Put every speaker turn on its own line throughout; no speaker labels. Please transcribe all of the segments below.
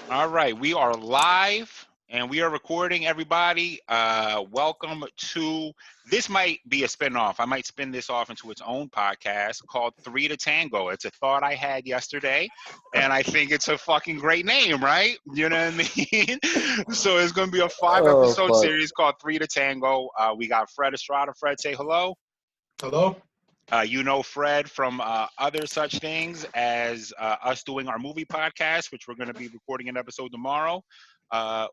All right, we are live and we are recording, everybody. Welcome to this. Might be a spinoff. I might spin this off into its own podcast called Three to Tango. It's a thought I had yesterday, and I think it's a fucking great name, right? You know what I mean? So it's going to be a 5 episode
fuck.
series called Three to Tango. We got Fred Estrada. Fred, say hello.
Hello?
You know Fred from other such things as us doing our movie podcast, which we're going to be recording an episode tomorrow.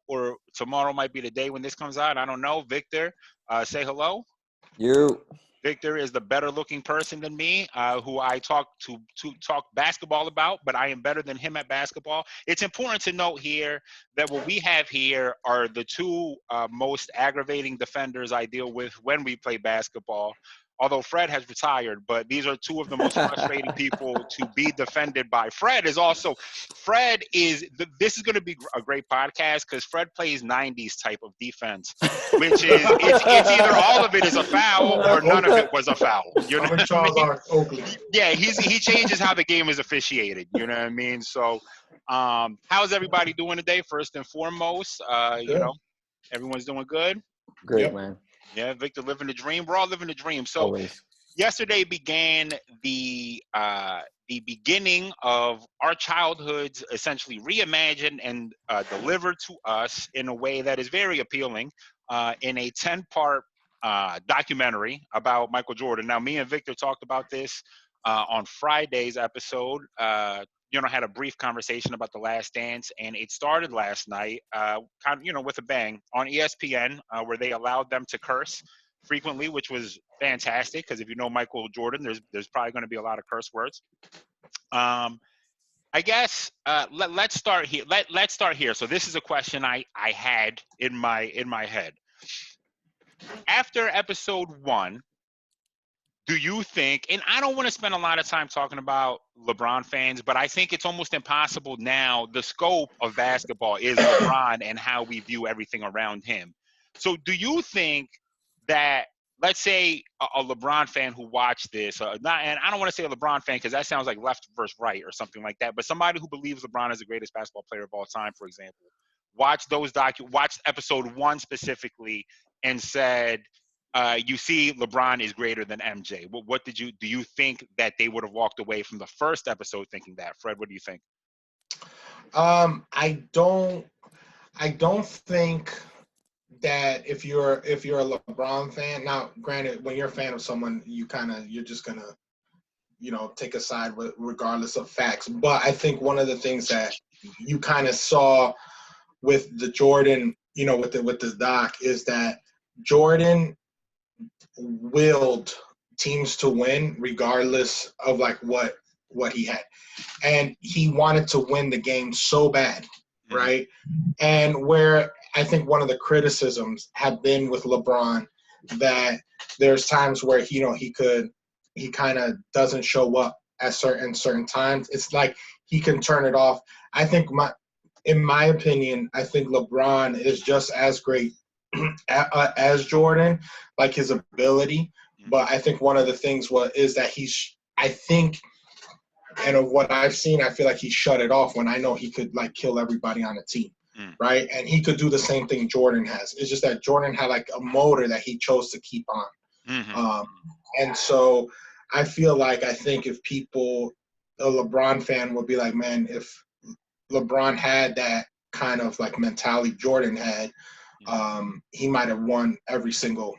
Or tomorrow might be the day when this comes out. I don't know. Victor, say hello.
You.
Victor is the better looking person than me, who I talk to talk basketball about, but I am better than him at basketball. It's important to note here that what we have here are the two most aggravating defenders I deal with when we play basketball. Although Fred has retired, but these are two of the most frustrating people to be defended by. Fred is this is going to be a great podcast because Fred plays 90s type of defense, which is it's either all of it is a foul or none of it was a foul. You know
I'm in
what I
Charles
mean?
R. Oakley.
Yeah, he changes how the game is officiated. You know what I mean? So, how's everybody doing today? First and foremost,
Good.
everyone's doing good.
Great,
Yep.
man.
Yeah, Victor living the dream. We're all living the dream. So
Always.
yesterday began the beginning of our childhoods, essentially reimagined and delivered to us in a way that is very appealing, in a 10-part documentary about Michael Jordan. Now, me and Victor talked about this on Friday's episode. Had a brief conversation about The Last Dance, and it started last night, with a bang on ESPN, where they allowed them to curse frequently, which was fantastic because if you know Michael Jordan, there's probably going to be a lot of curse words. I guess let's start here. Let's start here. So this is a question I had in my head after episode 1. Do you think, and I don't want to spend a lot of time talking about LeBron fans, but I think it's almost impossible now. The scope of basketball is LeBron and how we view everything around him. So do you think that, let's say a LeBron fan who watched this, and I don't want to say a LeBron fan because that sounds like left versus right or something like that, but somebody who believes LeBron is the greatest basketball player of all time, for example, watched episode 1 specifically and said, you see, LeBron is greater than MJ. What do you think that they would have walked away from the first episode thinking that? Fred, what do you think?
I don't think that if you're a LeBron fan, now granted, when you're a fan of someone, you're just gonna, take a side regardless of facts. But I think one of the things that you kind of saw with the Jordan, with the doc, is that Jordan willed teams to win regardless of like what he had, and he wanted to win the game so bad, right? And where I think one of the criticisms have been with LeBron, that there's times where he kind of doesn't show up at certain times. It's like he can turn it off. I think in my opinion, I think LeBron is just as great as Jordan, like his ability. But I think one of the things is that I think, and of what I've seen, I feel like he shut it off when I know he could like kill everybody on the team, right? And he could do the same thing Jordan has. It's just that Jordan had like a motor that he chose to keep on. And so I think if a LeBron fan would be like, man, if LeBron had that kind of like mentality Jordan had, he might have won every single,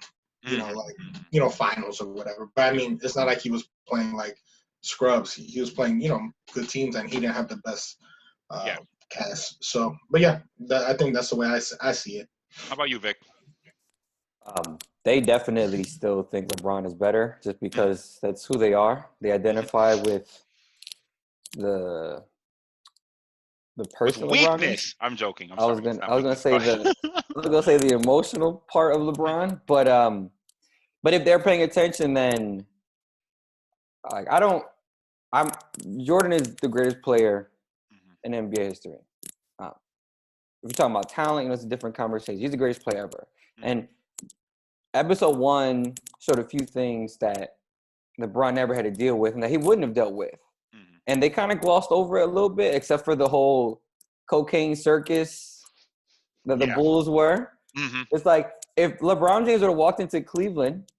finals or whatever. But I mean, it's not like he was playing like scrubs. He was playing, good teams, and he didn't have the best cast. So, but yeah, I think that's the way I see it.
How about you, Vic?
They definitely still think LeBron is better just because that's who they are. They identify with the person
With
LeBron
weakness.
is.
I'm joking.
I was gonna say the emotional part of LeBron, but if they're paying attention, then like Jordan is the greatest player in NBA history. If you're talking about talent, it's a different conversation. He's the greatest player ever. And episode 1 showed a few things that LeBron never had to deal with and that he wouldn't have dealt with. And they kind of glossed over it a little bit, except for the whole cocaine circus that the Bulls were.
Mm-hmm.
It's like if LeBron James would have walked into Cleveland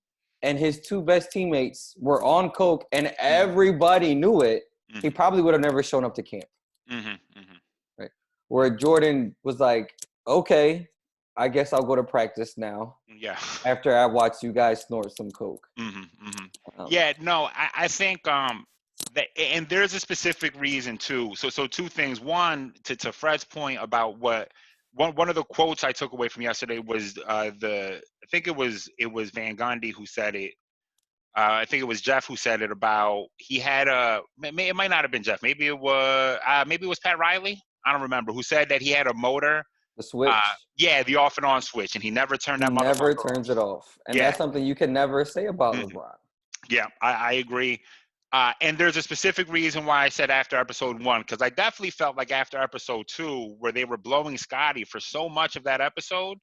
and his two best teammates were on coke and everybody knew it, he probably would have never shown up to camp.
Mm-hmm. Mm-hmm.
Right? Where Jordan was like, okay, I guess I'll go to practice now.
Yeah.
After I watch you guys snort some coke.
Mm-hmm. Mm-hmm. Yeah, no, I think that, and there's a specific reason too. So two things. One, to Fred's point about what one of the quotes I took away from yesterday was I think it was Van Gundy who said it. I think it was Jeff who said it about he had it might not have been Jeff. Maybe it was Pat Riley. I don't remember who said that he had a motor.
The switch.
Yeah, the off and on switch, and he never turned that.
Never turns it off, and that's something you can never say about LeBron.
Yeah, I agree. And there's a specific reason why I said after episode 1, because I definitely felt like after episode 2, where they were blowing Scotty for so much of that episode,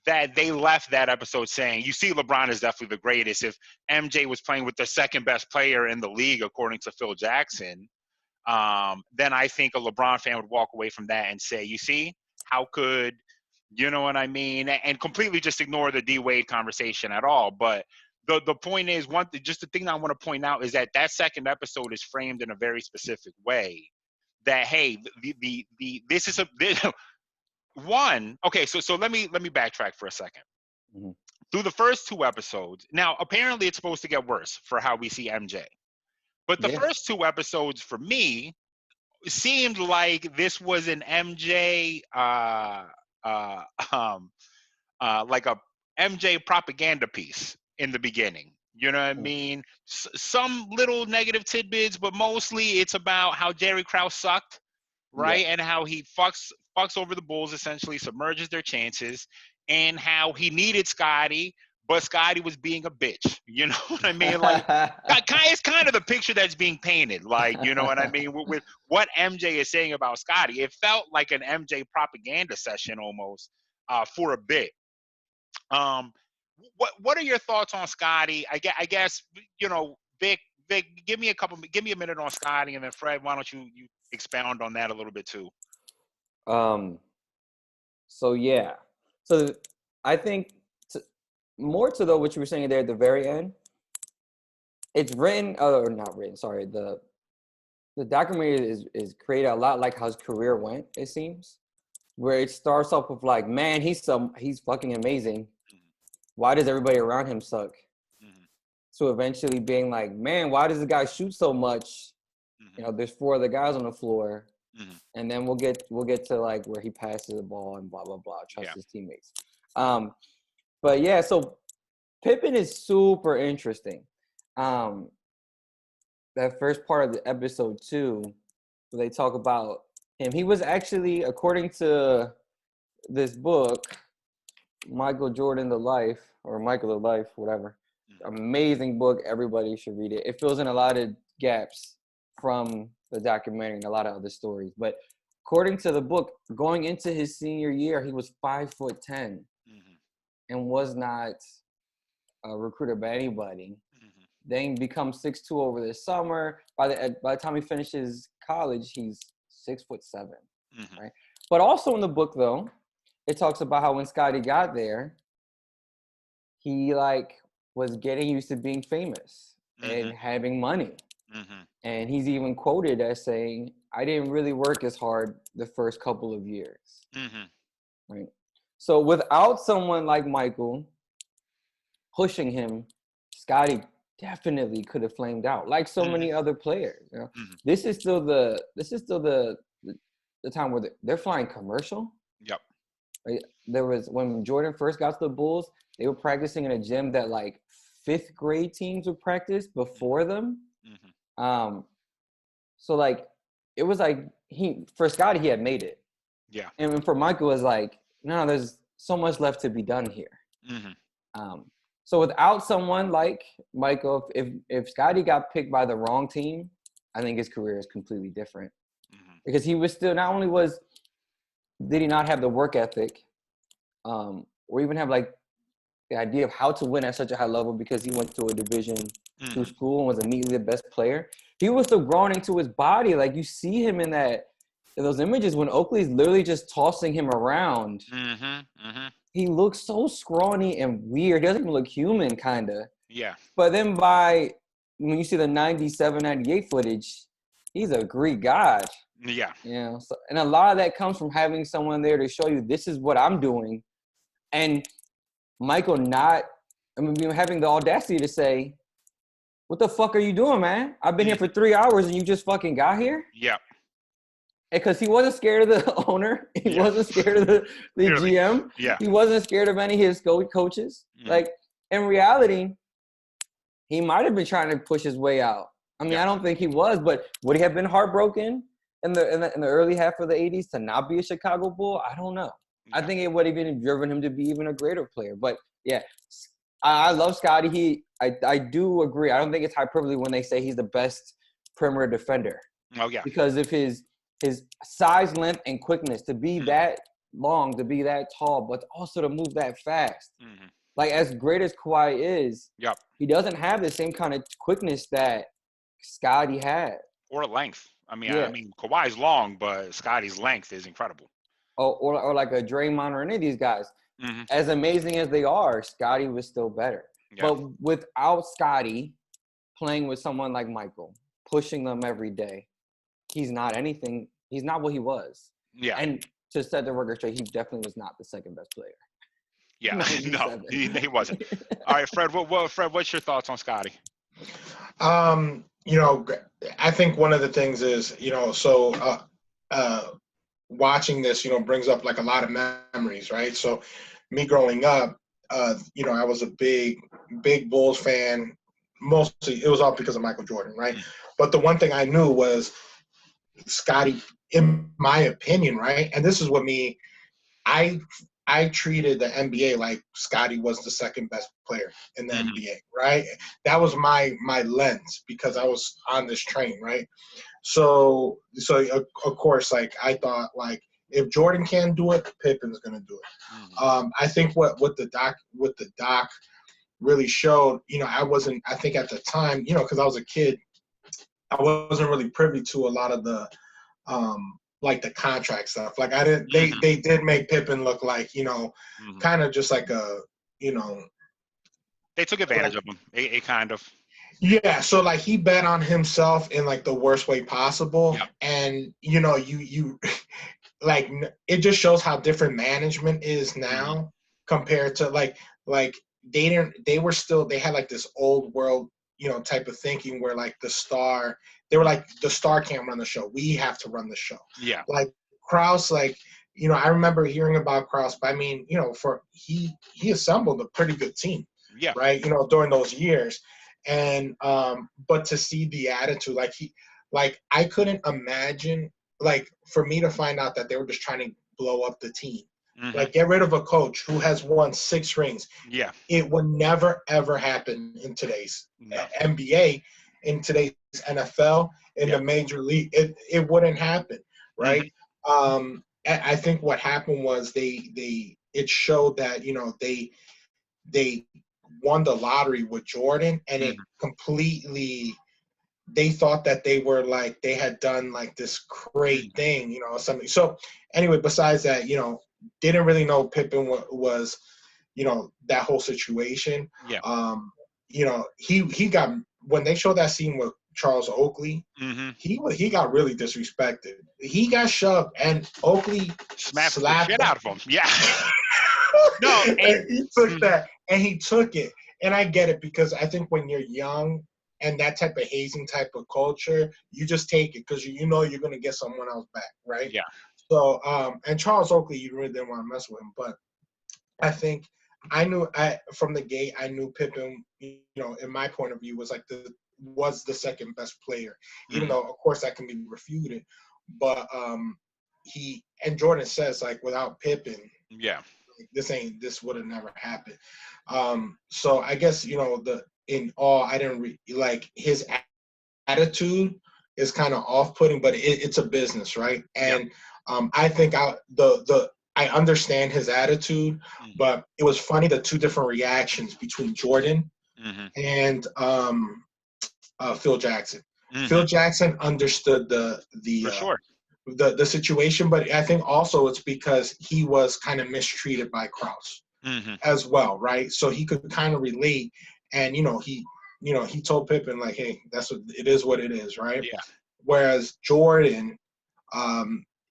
that they left that episode saying, you see, LeBron is definitely the greatest. If MJ was playing with the second best player in the league, according to Phil Jackson, then I think a LeBron fan would walk away from that and say, you see, how could, you know what I mean? And completely just ignore the D-Wade conversation at all. But the point is, just the thing I want to point out is that second episode is framed in a very specific way. That, hey, this is one. Okay, so let me backtrack for a second. Mm-hmm. Through the first 2 episodes, now apparently it's supposed to get worse for how we see MJ. But the first 2 episodes for me seemed like this was an MJ like a MJ propaganda piece in the beginning. You know what I mean? Some little negative tidbits, but mostly it's about how Jerry Krause sucked, right? And how he fucks over the Bulls, essentially submerges their chances, and how he needed Scotty, but Scotty was being a bitch. You know what I mean? Like, it's kind of the picture that's being painted. Like, you know what I mean? With what MJ is saying about Scotty, it felt like an MJ propaganda session almost for a bit. What are your thoughts on Scotty? I guess, you know, Vic, give me a minute on Scotty, and then Fred, why don't you expound on that a little bit too?
So I think more to what you were saying there at the very end. It's written, or not written. Sorry, the documentary is created a lot like how his career went. It seems, where it starts off with like, man, he's fucking amazing. Why does everybody around him suck? Mm-hmm. So eventually being like, man, why does the guy shoot so much? Mm-hmm. You know, there's 4 other guys on the floor. Mm-hmm. And then we'll get to like where he passes the ball and blah, blah, blah, trust his teammates. But yeah, so Pippen is super interesting. That first part of the episode 2, where they talk about him. He was actually, according to this book, Michael Jordan, The Life, or Michael the Life, whatever. Amazing book. Everybody should read it. It fills in a lot of gaps from the documentary and a lot of other stories. But according to the book, going into his senior year, he was 5'10", and was not recruited by anybody. Mm-hmm. Then becomes 6'2" over the summer. By the time he finishes college, he's 6'7", right? But also in the book, though, it talks about how when Scotty got there, he like was getting used to being famous and having money. And he's even quoted as saying, I didn't really work as hard the first couple of years. Right. So without someone like Michael pushing him, Scotty definitely could have flamed out, like so many other players. You know? This is still the time where they're flying commercial. Yep. Right? There was, when Jordan first got to the Bulls, they were practicing in a gym that like 5th grade teams would practice before them. So like it was like for Scotty, he had made it. Yeah. And for Michael, it was like, no, there's so much left to be done here. So without someone like Michael, if Scotty got picked by the wrong team, I think his career is completely different. Because he was still, not only did he not have the work ethic, or even have like the idea of how to win at such a high level, because he went to a Division II school and was immediately the best player. He was still growing into his body. Like you see him in that those images when Oakley's literally just tossing him around. He looks so scrawny and weird. He doesn't even look human, kind of.
Yeah.
But then when you see the 97, 98 footage, he's a Greek god.
Yeah.
You know, so, and a lot of that comes from having someone there to show you this is what I'm doing. And Michael having the audacity to say, what the fuck are you doing, man? I've been here for 3 hours and you just fucking got here?
Yeah.
Because he wasn't scared of the owner. He wasn't scared of the GM.
Yeah.
He wasn't scared of any of his coaches. Like, in reality, he might have been trying to push his way out. I mean, I don't think he was, but would he have been heartbroken in the early half of the 80s to not be a Chicago Bull? I don't know. Yeah. I think it would have even driven him to be even a greater player. But, yeah, I love Scotty. I do agree. I don't think it's hyperbole when they say he's the best perimeter defender.
Oh, yeah.
Because of his size, length, and quickness to be that long, to be that tall, but also to move that fast. Like, as great as Kawhi is, he doesn't have the same kind of quickness that Scotty had.
Or length. I mean, Kawhi's long, but Scotty's length is incredible.
Or like a Draymond or any of these guys. As amazing as they are, Scotty was still better. Yeah. But without Scotty playing with someone like Michael, pushing them every day, he's not anything. He's not what he was. Yeah. And to set the record straight, he definitely was not the second best player.
Yeah, no, he wasn't. All right, Fred. Fred, what's your thoughts on Scotty?
You know, I think one of the things is, you know, so watching this, you know, brings up like a lot of memories, right? So me growing up, you know, I was a big Bulls fan. Mostly, it was all because of Michael Jordan, right? But the one thing I knew was Scotty, in my opinion, right? And this is what I treated the NBA like Scotty was the second best player in the NBA, right? That was my lens because I was on this train, right? So of course, like I thought, like if Jordan can do it, Pippen's gonna do it. I think what the doc really showed, you know, I think at the time, you know, because I was a kid, I wasn't really privy to a lot of the like the contract stuff. Like I didn't they did make Pippen look like, you know, kind of just like a, you know,
they took advantage of him. A kind of.
Yeah, so like he bet on himself in like the worst way possible. Yep. And you know, you like it just shows how different management is now compared to like they had like this old world, you know, type of thinking where like they were like, the star can't run the show. We have to run the show. Yeah. Like Krause, like, you know, I remember hearing about Krause, but I mean, you know, he assembled a pretty good team. Yeah. Right. You know, during those years. And but to see the attitude, like I couldn't imagine, like for me to find out that they were just trying to blow up the team. Like get rid of a coach who has won 6 rings. Yeah. It would never ever happen in today's NBA, in today's NFL, in the major league. It wouldn't happen, right? I think what happened was it showed that, you know, they won the lottery with Jordan, and it completely, they thought that they were like, they had done like this great thing, you know, something. So anyway, besides that, you know, didn't really know Pippen was, you know, that whole situation. Yeah. You know, he got, when they showed that scene with Charles Oakley, he got really disrespected. He got shoved, and Oakley
slapped the shit out of him. Yeah.
No, and he took that, and he took it. And I get it, because I think when you're young and that type of hazing type of culture, you just take it because you know you're going to get someone else back, right? Yeah. So, and Charles Oakley, you really didn't want to mess with him. But I think from the gate, I knew Pippen, you know, in my point of view, was the second best player, even though, of course, that can be refuted. But and Jordan says, like, without Pippen, this would have never happened. So I guess, you know, I didn't like his attitude is kind of off-putting, but it's a business, right? And I think I understand his attitude, but it was funny, the 2 different reactions between Jordan and Phil Jackson. Phil Jackson understood the
for sure.
the situation, but I think also it's because he was kind of mistreated by Krause as well, right? So he could kind of relate, and he told Pippen like, hey, that's what it is, what it is, right?
Yeah.
Whereas Jordan,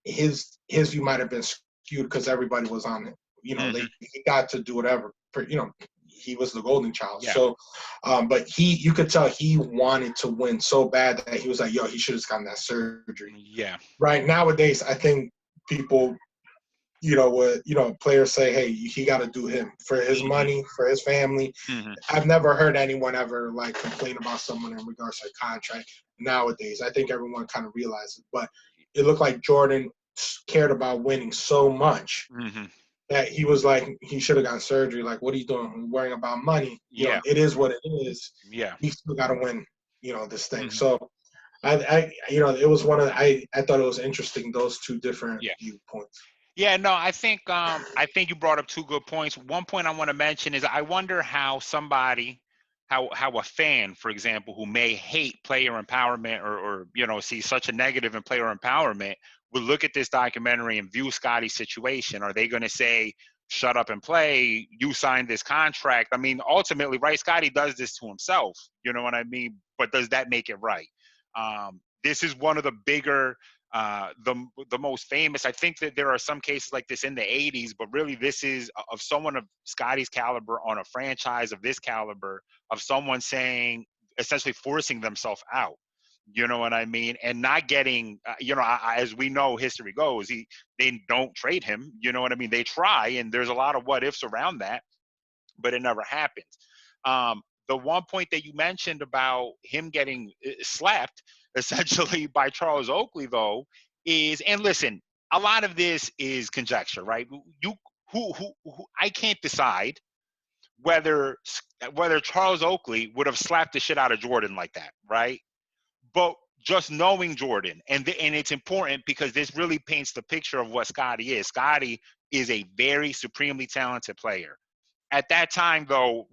his view might have been skewed because everybody was on it. He got to do whatever. He was the golden child.
Yeah.
So, but you could tell he wanted to win so bad that he was like, yo, he should have gotten that surgery.
Yeah.
Right nowadays, I think people, players say, hey, he got to do him for his money, for his family. I've never heard anyone ever like complain about someone in regards to a contract nowadays. I think everyone kind of realizes, but it looked like Jordan cared about winning so much that he was like, he should have gotten surgery. Like, what are you doing? Worrying about money.
Yeah.
It is what it is.
Yeah.
He still got to win, this thing. So it was I thought it was interesting, those two different viewpoints.
Yeah, no, I think you brought up two good points. One point I want to mention is I wonder how a fan, for example, who may hate player empowerment or see such a negative in player empowerment would look at this documentary and view Scotty's situation. Are they going to say, shut up and play, you signed this contract? I mean, ultimately, right, Scotty does this to himself, you know what I mean? But does that make it right? This is one of the bigger the most famous. I think that there are some cases like this in the 80s, but really this is of someone of Scotty's caliber on a franchise of this caliber, of someone saying, essentially forcing themselves out. You know what I mean? And not getting, as we know, history goes, they don't trade him. You know what I mean? They try, and there's a lot of what ifs around that, but it never happens. The one point that you mentioned about him getting slapped essentially by Charles Oakley, though, is, and listen, a lot of this is conjecture, right? Who I can't decide whether Charles Oakley would have slapped the shit out of Jordan like that, right? But just knowing Jordan, and it's important because this really paints the picture of what Scotty is. Scotty is a very supremely talented player. At that time, though,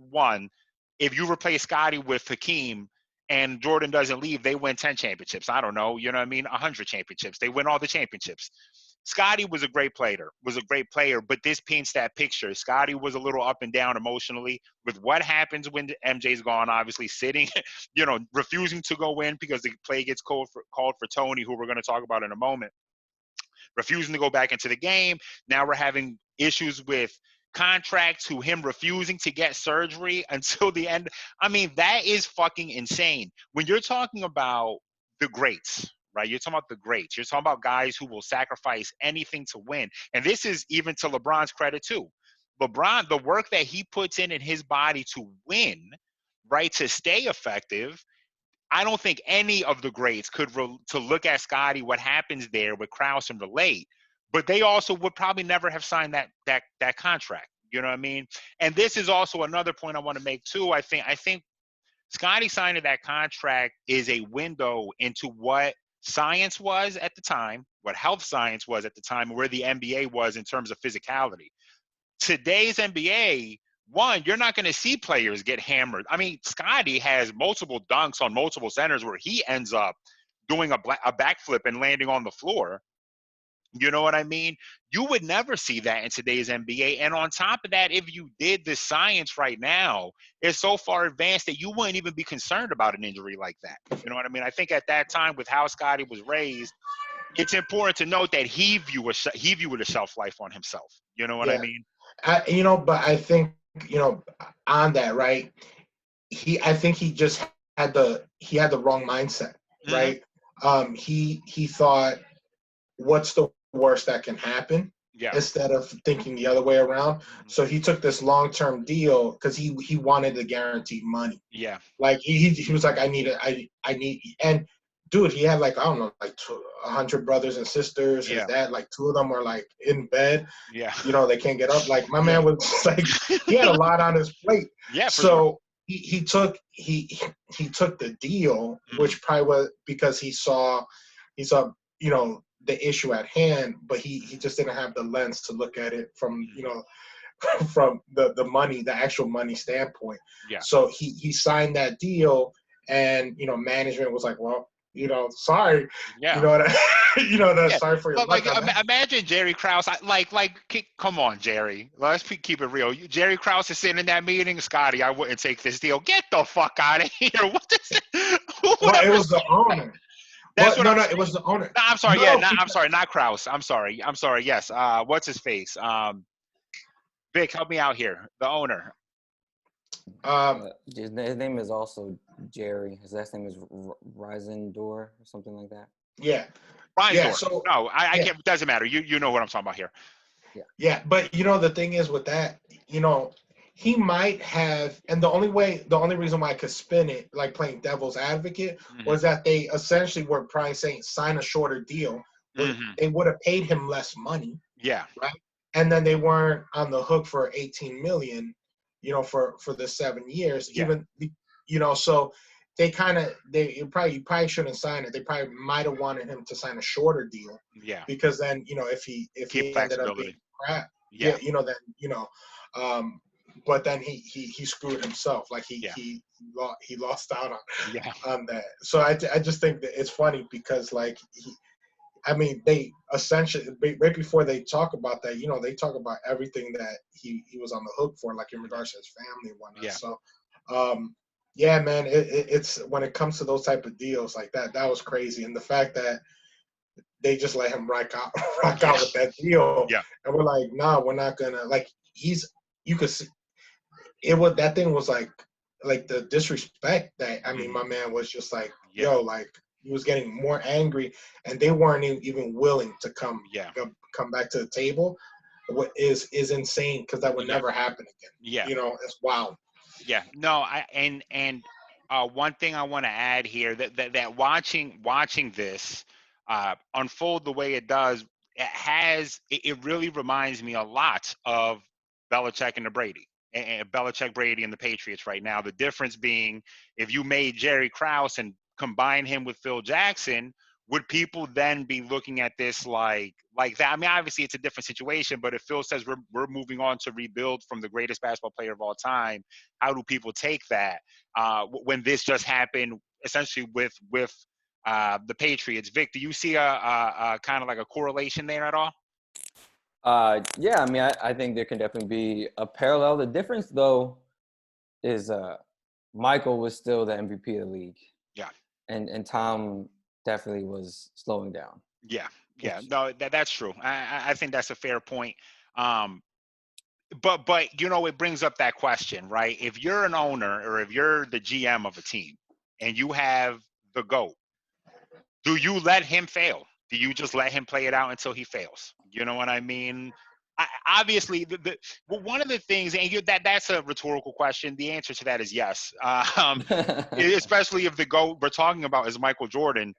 if you replace Scotty with Hakeem and Jordan doesn't leave, they win 10 championships. I don't know, 100 championships. They win all the championships. Scotty was a great player, but this paints that picture. Scotty was a little up and down emotionally with what happens when MJ's gone, obviously sitting, refusing to go in because the play gets called for Tony, who we're going to talk about in a moment, refusing to go back into the game. Now we're having issues with contracts, him refusing to get surgery until the end. I mean, that is fucking insane. When you're talking about the greats, right? You're talking about the greats. You're talking about guys who will sacrifice anything to win. And this is even to LeBron's credit too. LeBron, the work that he puts in his body to win, right, to stay effective, I don't think any of the greats could to look at Scotty, what happens there with Krause and relate, but they also would probably never have signed that contract. You know what I mean? And this is also another point I want to make too. I think Scotty signing that contract is a window into what science was at the time, what health science was at the time, where the NBA was in terms of physicality. Today's NBA, you're not going to see players get hammered. I mean, Scotty has multiple dunks on multiple centers where he ends up doing a backflip and landing on the floor. You know what I mean? You would never see that in today's NBA. And on top of that, if you did, the science right now is so far advanced that you wouldn't even be concerned about an injury like that. You know what I mean? I think at that time, with how Scotty was raised, it's important to note that he viewed a shelf life on himself. You know what I mean?
But I think, on that, right? I think he just had the wrong mindset, right? He thought, what's the worst that can happen?
Yeah.
Instead of thinking the other way around. So he took this long-term deal because he wanted the guaranteed money.
Yeah.
Like he was like, I need, and dude, he had like, I don't know, like 100 brothers and sisters. His dad, like 2 of them are like in bed.
Yeah.
They can't get up. Like my man was like, he had a lot on his plate.
Yeah.
So he took the deal, which probably was because he saw, the issue at hand, but he just didn't have the lens to look at it from, from the money, the actual money standpoint.
Yeah.
So he signed that deal, and management was like, well, Sorry.
Yeah. Yeah,
Sorry for your
but
luck
like
on that.
imagine Jerry Krause. Come on, Jerry. Let's keep it real. Jerry Krause is sitting in that meeting. Scotty, I wouldn't take this deal. Get the fuck out of here. What is it? Who would
Well, it
ever
was the
say that?
owner.
That's
But
what
no,
I'm
no, it was
saying.
the owner.
No, I'm sorry. Yeah,
No,
no, I'm
because
sorry. Not Krause. I'm sorry. I'm sorry. Yes. What's his face? Vic, help me out here. The owner.
His name is also Jerry. His last name is Risendor or something like that.
yeah, yeah.
Reinsdorf.
So
No, I
yeah,
can't. Doesn't matter. You know what I'm talking about here.
Yeah.
yeah. But the thing is with that, he might have, and the only reason why I could spin it like playing devil's advocate
Hmm.
was that they essentially were probably saying sign a shorter deal.
Hmm.
They would have paid him less money,
Yeah.
right? And then they weren't on the hook for 18 million, for the 7 years,
Yeah.
so they you probably shouldn't sign it. They probably might have wanted him to sign a shorter deal
Yeah.
because then, if he
Keep
ended up being
flexibility.
crap, yeah,
Yeah.
then, um, but then he screwed himself. Like
Yeah.
he lost out
Yeah.
on that. So I just think that it's funny because like they essentially right before they talk about that, they talk about everything that he was on the hook for, like in regards to his family and whatnot.
Yeah.
So, yeah, man, it's when it comes to those type of deals like that was crazy, and the fact that they just let him rock out, rock
Yeah.
out with that deal,
Yeah.
and we're like, nah, we're not gonna like. You could see it was that thing was like the disrespect that
Mhm.
my man was just like,
Yeah.
yo, like he was getting more angry, and they weren't even willing to
Yeah.
come back to the table. What is insane because that would
Yeah.
never happen again.
Yeah.
It's wild.
Yeah. No, one thing I want to add here that watching this unfold the way it does, it really reminds me a lot of Belichick and the Brady and Belichick, Brady, and the Patriots right now. The difference being if you made Jerry Krause and combine him with Phil Jackson, would people then be looking at this like that? I mean, obviously it's a different situation, but if Phil says we're moving on to rebuild from the greatest basketball player of all time, how do people take that when this just happened essentially with the Patriots? Vic, do you see a kind of like a correlation there at all?
Yeah, I think there can definitely be a parallel. The difference, though, is Michael was still the MVP of the league.
Yeah.
And Tom definitely was slowing down.
Yeah. Yeah.
Which,
No, that's true. I think that's a fair point. Um, but it brings up that question, right? If you're an owner or if you're the GM of a team and you have the GOAT, do you let him fail? Do you just let him play it out until he fails? You know what I mean? Obviously, one of the things, and that's a rhetorical question. The answer to that is yes, especially if the GOAT we're talking about is Michael Jordan.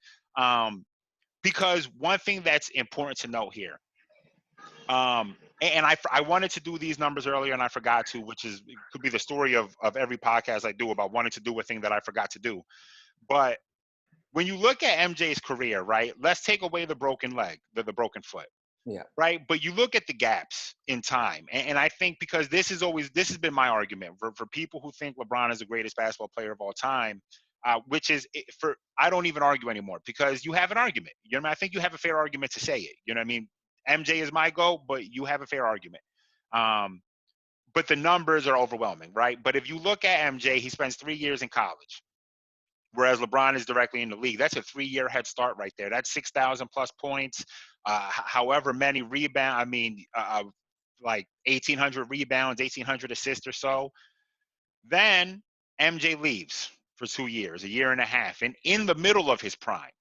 Because one thing that's important to note here, and I wanted to do these numbers earlier and I forgot to, which could be the story of every podcast I do about wanting to do a thing that I forgot to do. But when you look at MJ's career, right, let's take away the broken leg, the broken foot.
yeah.
Right. But you look at the gaps in time. And I think because this has been my argument for people who think LeBron is the greatest basketball player of all time, which is I don't even argue anymore because you have an argument. You know what I mean? I think you have a fair argument to say it. You know what I mean? MJ is my goal, but you have a fair argument. But the numbers are overwhelming, right? But if you look at MJ, he spends 3 years in college, whereas LeBron is directly in the league. That's a 3-year head start right there. That's 6,000 plus points, however many rebounds. I mean, like 1,800 rebounds, 1,800 assists or so. Then MJ leaves for 2 years, a year and a half, and in the middle of his prime.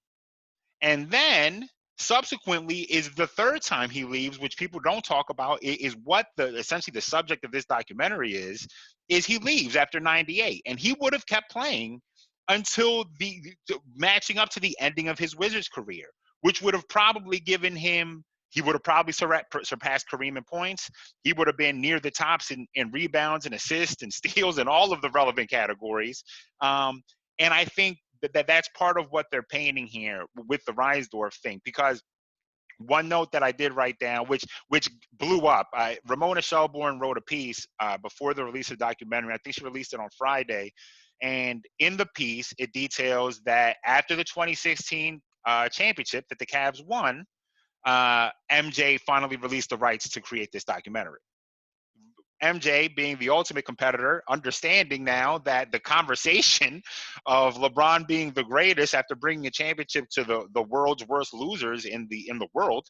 And then subsequently is the third time he leaves, which people don't talk about, is what essentially the subject of this documentary is he leaves after 98. And he would have kept playing until the matching up to the ending of his Wizards career, which would have probably given him, he would have probably surpassed Kareem in points. He would have been near the tops in rebounds and assists and steals and all of the relevant categories. And I think that's part of what they're painting here with the Reinsdorf thing, because one note that I did write down, which blew up, Ramona Shelburne wrote a piece before the release of the documentary. I think she released it on Friday, And in the piece, it details that after the 2016 championship that the Cavs won, MJ finally released the rights to create this documentary. MJ, being the ultimate competitor, understanding now that the conversation of LeBron being the greatest after bringing a championship to the world's worst losers in the world,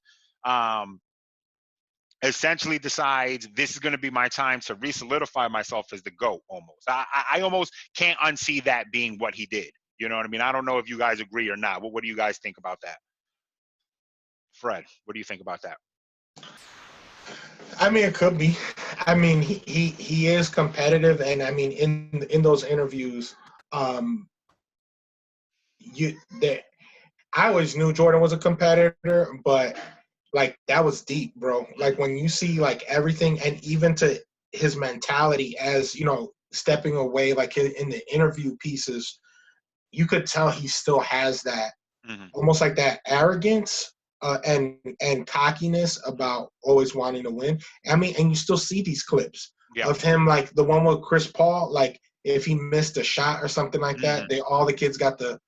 essentially decides this is going to be my time to re-solidify myself as the GOAT almost. I almost can't unsee that being what he did. You know what I mean? I don't know if you guys agree or not. What do you guys think about that? Fred, what do you think about that?
I mean, it could be. I mean, he is competitive, and I mean, in those interviews, I always knew Jordan was a competitor, but like that was deep, bro. Like when you see like everything, and even to his mentality as stepping away, like in the interview pieces, you could tell he still has that almost like that arrogance and cockiness about always wanting to win. I mean, and you still see these clips of him, like the one with Chris Paul, like if he missed a shot or something like that, all the kids got the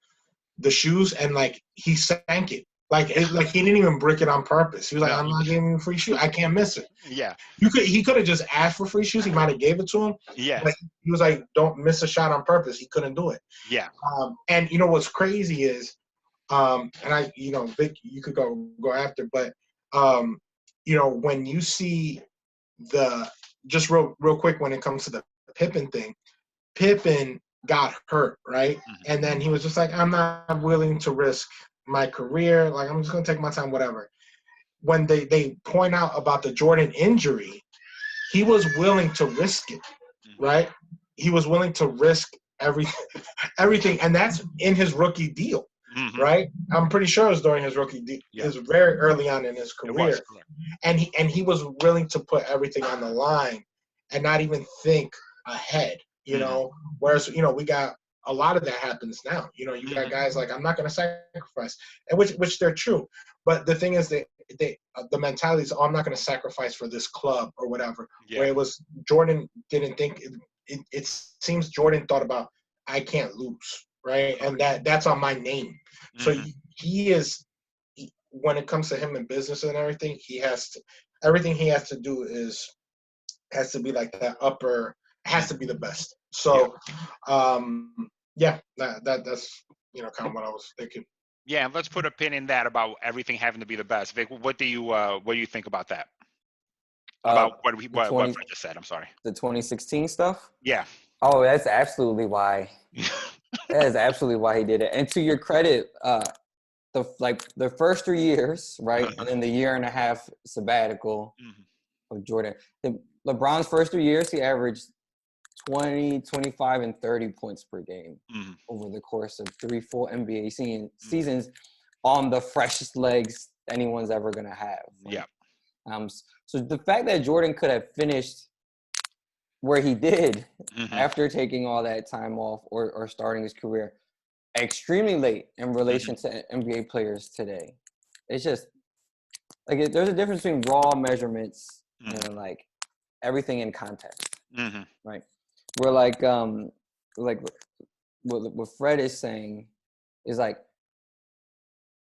shoes, and like he sank it. Like he didn't even brick it on purpose. He was like, "I'm not giving you free shoes. I can't miss it."
Yeah.
He could have just asked for free shoes. He might have gave it to him.
Yeah.
But he was like, "Don't miss a shot on purpose." He couldn't do it.
Yeah.
And what's crazy is, and I, Vic, you could go after, but when you see just real quick when it comes to the Pippen thing, Pippen got hurt, right? And then he was just like, I'm not willing to risk my career. Like, I'm just going to take my time, whatever. When they point out about the Jordan injury, he was willing to risk it, right? He was willing to risk everything. And that's in his rookie deal, right? I'm pretty sure it was during his rookie deal. It was very early on in his career. And he was willing to put everything on the line and not even think ahead. Whereas we got a lot of that happens now. You got guys like, I'm not going to sacrifice, and which they're true, but the thing is that the mentality is, oh, I'm not going to sacrifice for this club or whatever. Where it was Jordan didn't think it seems Jordan thought about, I can't lose, right, and that's on my name. So he is, when it comes to him in business and everything, everything he has to do has to be like that upper. Has to be the best. So, that's kind of what I was thinking.
Yeah, let's put a pin in that about everything having to be the best. Vic, what do you think about that? About what Fred just said. I'm sorry.
The 2016 stuff.
Yeah.
Oh, that's absolutely why. That is absolutely why he did it. And to your credit, the first 3 years, right, and then the year and a half sabbatical of Jordan. LeBron's first 3 years, he averaged 20, 25, and 30 points per game over the course of 3 full NBA seasons on the freshest legs anyone's ever going to have.
Yeah.
So the fact that Jordan could have finished where he did after taking all that time off or starting his career extremely late in relation to NBA players today, it's just like there's a difference between raw measurements and like everything in context, right? We're like what Fred is saying is like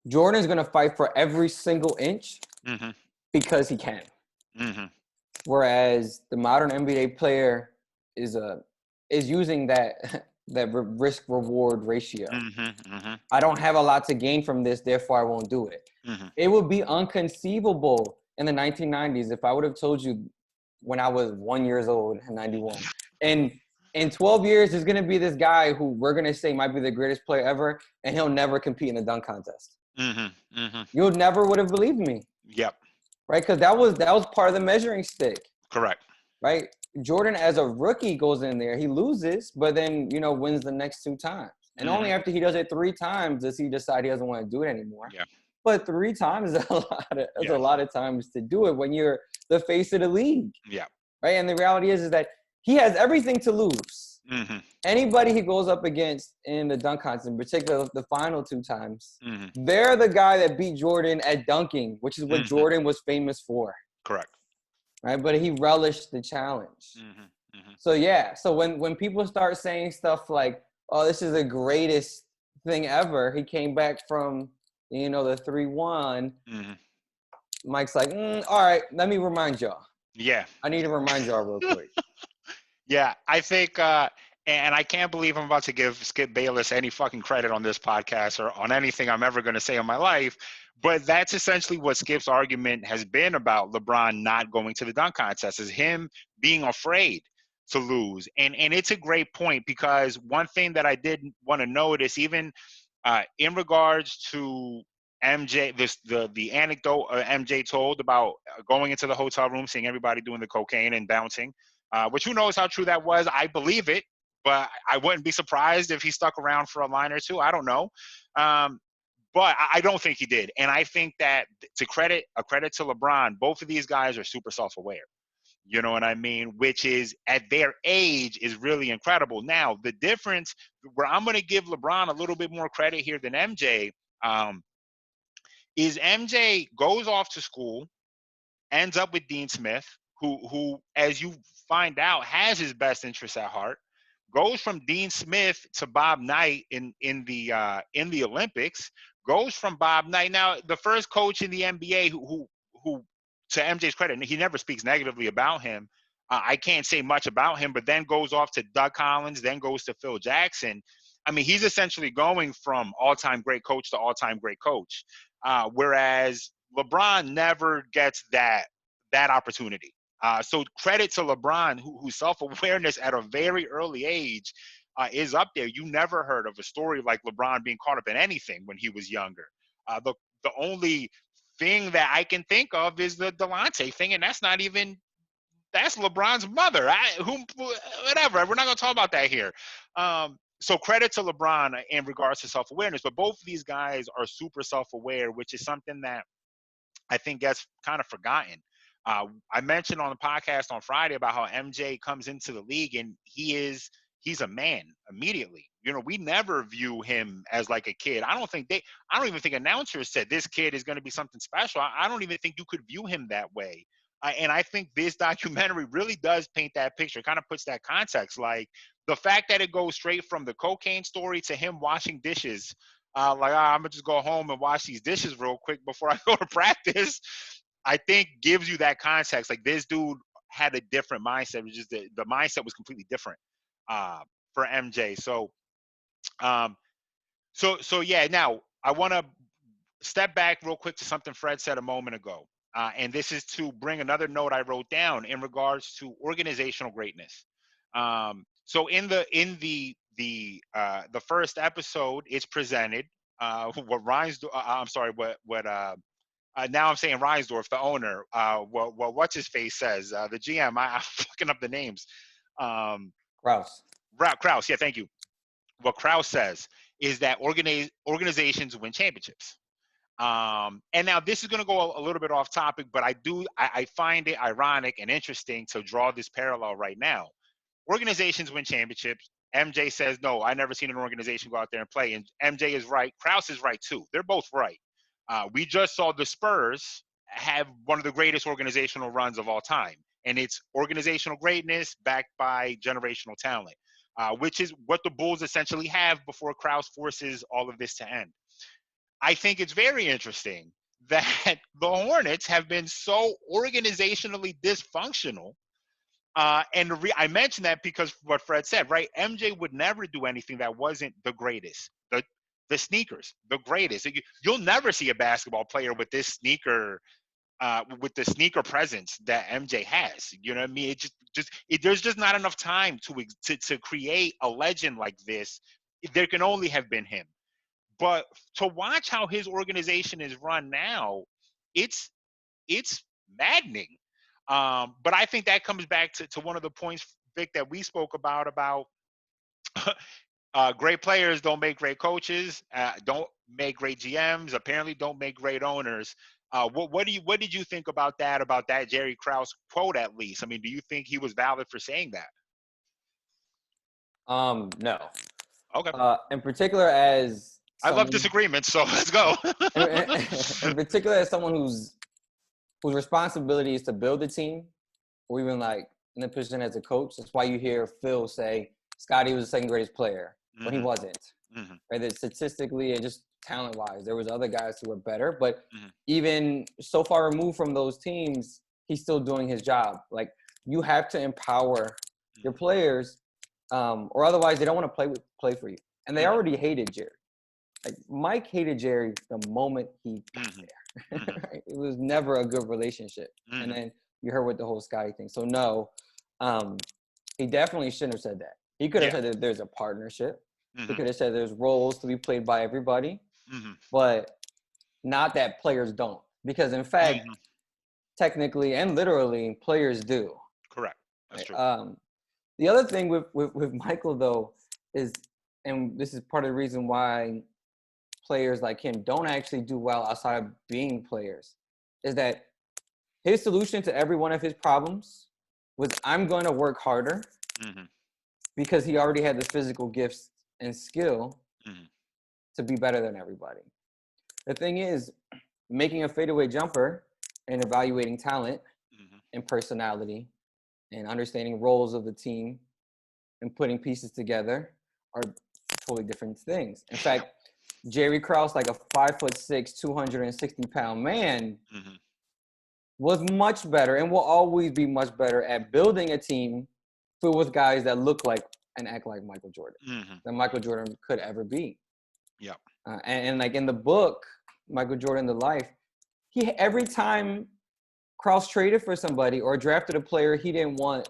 Jordan's gonna fight for every single inch because he can. Whereas the modern NBA player is using that risk reward ratio. I don't have a lot to gain from this, therefore I won't do it. It would be inconceivable in the 1990s if I would have told you when I was 1 year old in 91. And in 12 years, there's going to be this guy who we're going to say might be the greatest player ever, and he'll never compete in a dunk contest. You never would have believed me.
Yep.
Right? Because that was part of the measuring stick.
Correct.
Right? Jordan, as a rookie, goes in there. He loses, but then, wins the next 2 times. And only after he does it 3 times does he decide he doesn't want to do it anymore.
Yeah.
But 3 times is a lot of times to do it when you're the face of the league.
Yeah.
Right? And the reality is that he has everything to lose. Anybody he goes up against in the dunk contest, in particular the final 2 times, they're the guy that beat Jordan at dunking, which is what Jordan was famous for.
Correct.
Right? But he relished the challenge. So yeah, so when people start saying stuff like, "Oh, this is the greatest thing ever," he came back from the 3-1. Mike's like, all right, let me remind y'all.
Yeah.
I need to remind y'all real quick.
Yeah, I think, and I can't believe I'm about to give Skip Bayless any fucking credit on this podcast or on anything I'm ever going to say in my life, but that's essentially what Skip's argument has been about LeBron not going to the dunk contest, is him being afraid to lose. And it's a great point, because one thing that I did want to notice, even in regards to MJ, the anecdote MJ told about going into the hotel room, seeing everybody doing the cocaine and bouncing, which who knows how true that was. I believe it, but I wouldn't be surprised if he stuck around for a line or two. I don't know. But I don't think he did. And I think that a credit to LeBron, both of these guys are super self-aware. You know what I mean? Which is, at their age, is really incredible. Now, the difference where I'm going to give LeBron a little bit more credit here than MJ, is MJ goes off to school, ends up with Dean Smith, who, as you find out, has his best interests at heart. Goes from Dean Smith to Bob Knight in the Olympics. Goes from Bob Knight. Now, the first coach in the NBA who to MJ's credit, he never speaks negatively about him. I can't say much about him, but then goes off to Doug Collins, then goes to Phil Jackson. I mean, he's essentially going from all-time great coach to all-time great coach, whereas LeBron never gets that opportunity. So credit to LeBron, whose self-awareness at a very early age is up there. You never heard of a story like LeBron being caught up in anything when he was younger. The only thing that I can think of is the Delonte thing, and that's LeBron's mother. Whatever. We're not going to talk about that here. So credit to LeBron in regards to self-awareness, but both of these guys are super self-aware, which is something that I think gets kind of forgotten. I mentioned on the podcast on Friday about how MJ comes into the league and he's a man immediately. We never view him as like a kid. I don't even think announcers said this kid is going to be something special. I don't even think you could view him that way. And I think this documentary really does paint that picture. It kind of puts that context, like the fact that it goes straight from the cocaine story to him washing dishes. I'm gonna just go home and wash these dishes real quick before I go to practice, I think gives you that context. Like, this dude had a different mindset. It was just the mindset was completely different for MJ. So yeah. Now I want to step back real quick to something Fred said a moment ago, and this is to bring another note I wrote down in regards to organizational greatness. So in the first episode, it's presented what Reinsdorf. I'm sorry, what now I'm saying Reinsdorf, the owner. What's his face says, the GM. I'm fucking up the names.
Krause.
Krause. Yeah, thank you. What Krause says is that organizations win championships. And now this is going to go a little bit off topic, but I find it ironic and interesting to draw this parallel right now. Organizations win championships. MJ says, no, I never seen an organization go out there and play. And MJ is right. Krause is right too. They're both right. We just saw the Spurs have one of the greatest organizational runs of all time. And it's organizational greatness backed by generational talent, which is what the Bulls essentially have before Krause forces all of this to end. I think it's very interesting that the Hornets have been so organizationally dysfunctional. And I mentioned that because what Fred said, right? MJ would never do anything that wasn't the greatest. The sneakers, the greatest. You'll never see a basketball player with this sneaker, with the sneaker presence that MJ has. You know what I mean? There's just not enough time to create a legend like this. There can only have been him. But to watch how his organization is run now, it's maddening. But I think that comes back to one of the points, Vic, that we spoke about great players don't make great coaches, don't make great GMs, apparently don't make great owners. What did you think about that Jerry Krause quote, at least? I mean, do you think he was valid for saying that?
No.
Okay.
In particular, as
I love disagreements, so let's go.
in particular, as someone whose responsibility is to build a team, or even like in the position as a coach. That's why you hear Phil say Scotty was the second greatest player when he wasn't. Right? That statistically and just talent-wise, there was other guys who were better. But even so far removed from those teams, he's still doing his job. Like, you have to empower your players, or otherwise they don't want to play for you. And they already hated Jerry. Like, Mike hated Jerry the moment he got there. Right? It was never a good relationship. And then you heard with the whole Scotty thing. So no, he definitely shouldn't have said that. He could have said that there's a partnership. He could have said there's roles to be played by everybody, but not that players don't. Because in fact, technically and literally, players do.
Correct. That's true.
The other thing with Michael, though, is, and this is part of the reason why players like him don't actually do well outside of being players, is that his solution to every one of his problems was, I'm going to work harder, because he already had the physical gifts and skill to be better than everybody. The thing is, making a fadeaway jumper and evaluating talent and personality and understanding roles of the team and putting pieces together are totally different things. In fact, Jerry Krause, like a 5'6", 260-pound man, was much better and will always be much better at building a team filled with guys that look like and act like Michael Jordan than Michael Jordan could ever be.
Yeah.
And like in the book, Michael Jordan, The Life, every time Krause traded for somebody or drafted a player he didn't want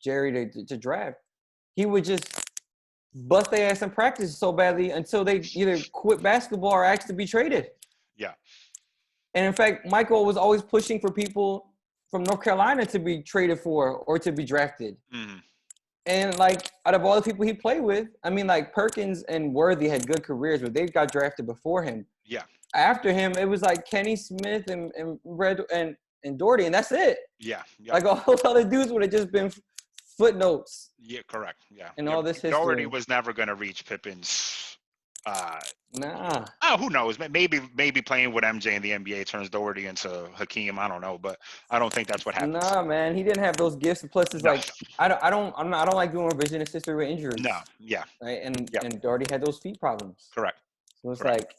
Jerry to draft, he would just bust their ass in practice so badly until they either quit basketball or asked to be traded.
Yeah.
And in fact, Michael was always pushing for people from North Carolina to be traded for or to be drafted. And like, out of all the people he played with, I mean, like Perkins and Worthy had good careers, but they got drafted before him.
Yeah.
After him, it was like Kenny Smith and Red and Doherty, and that's it.
Yeah.
Like, all those other dudes would have just been footnotes.
Yeah, correct. Yeah.
And all this history.
Doherty was never going to reach Pippen's.
Nah.
Oh, who knows? Maybe playing with MJ in the NBA turns Doherty into Hakeem. I don't know, but I don't think that's what happens.
Nah, man, he didn't have those gifts. Plus, it's like I don't like doing revisionist history with injuries.
No, yeah,
right, and Doherty had those feet problems.
Correct.
So it's like,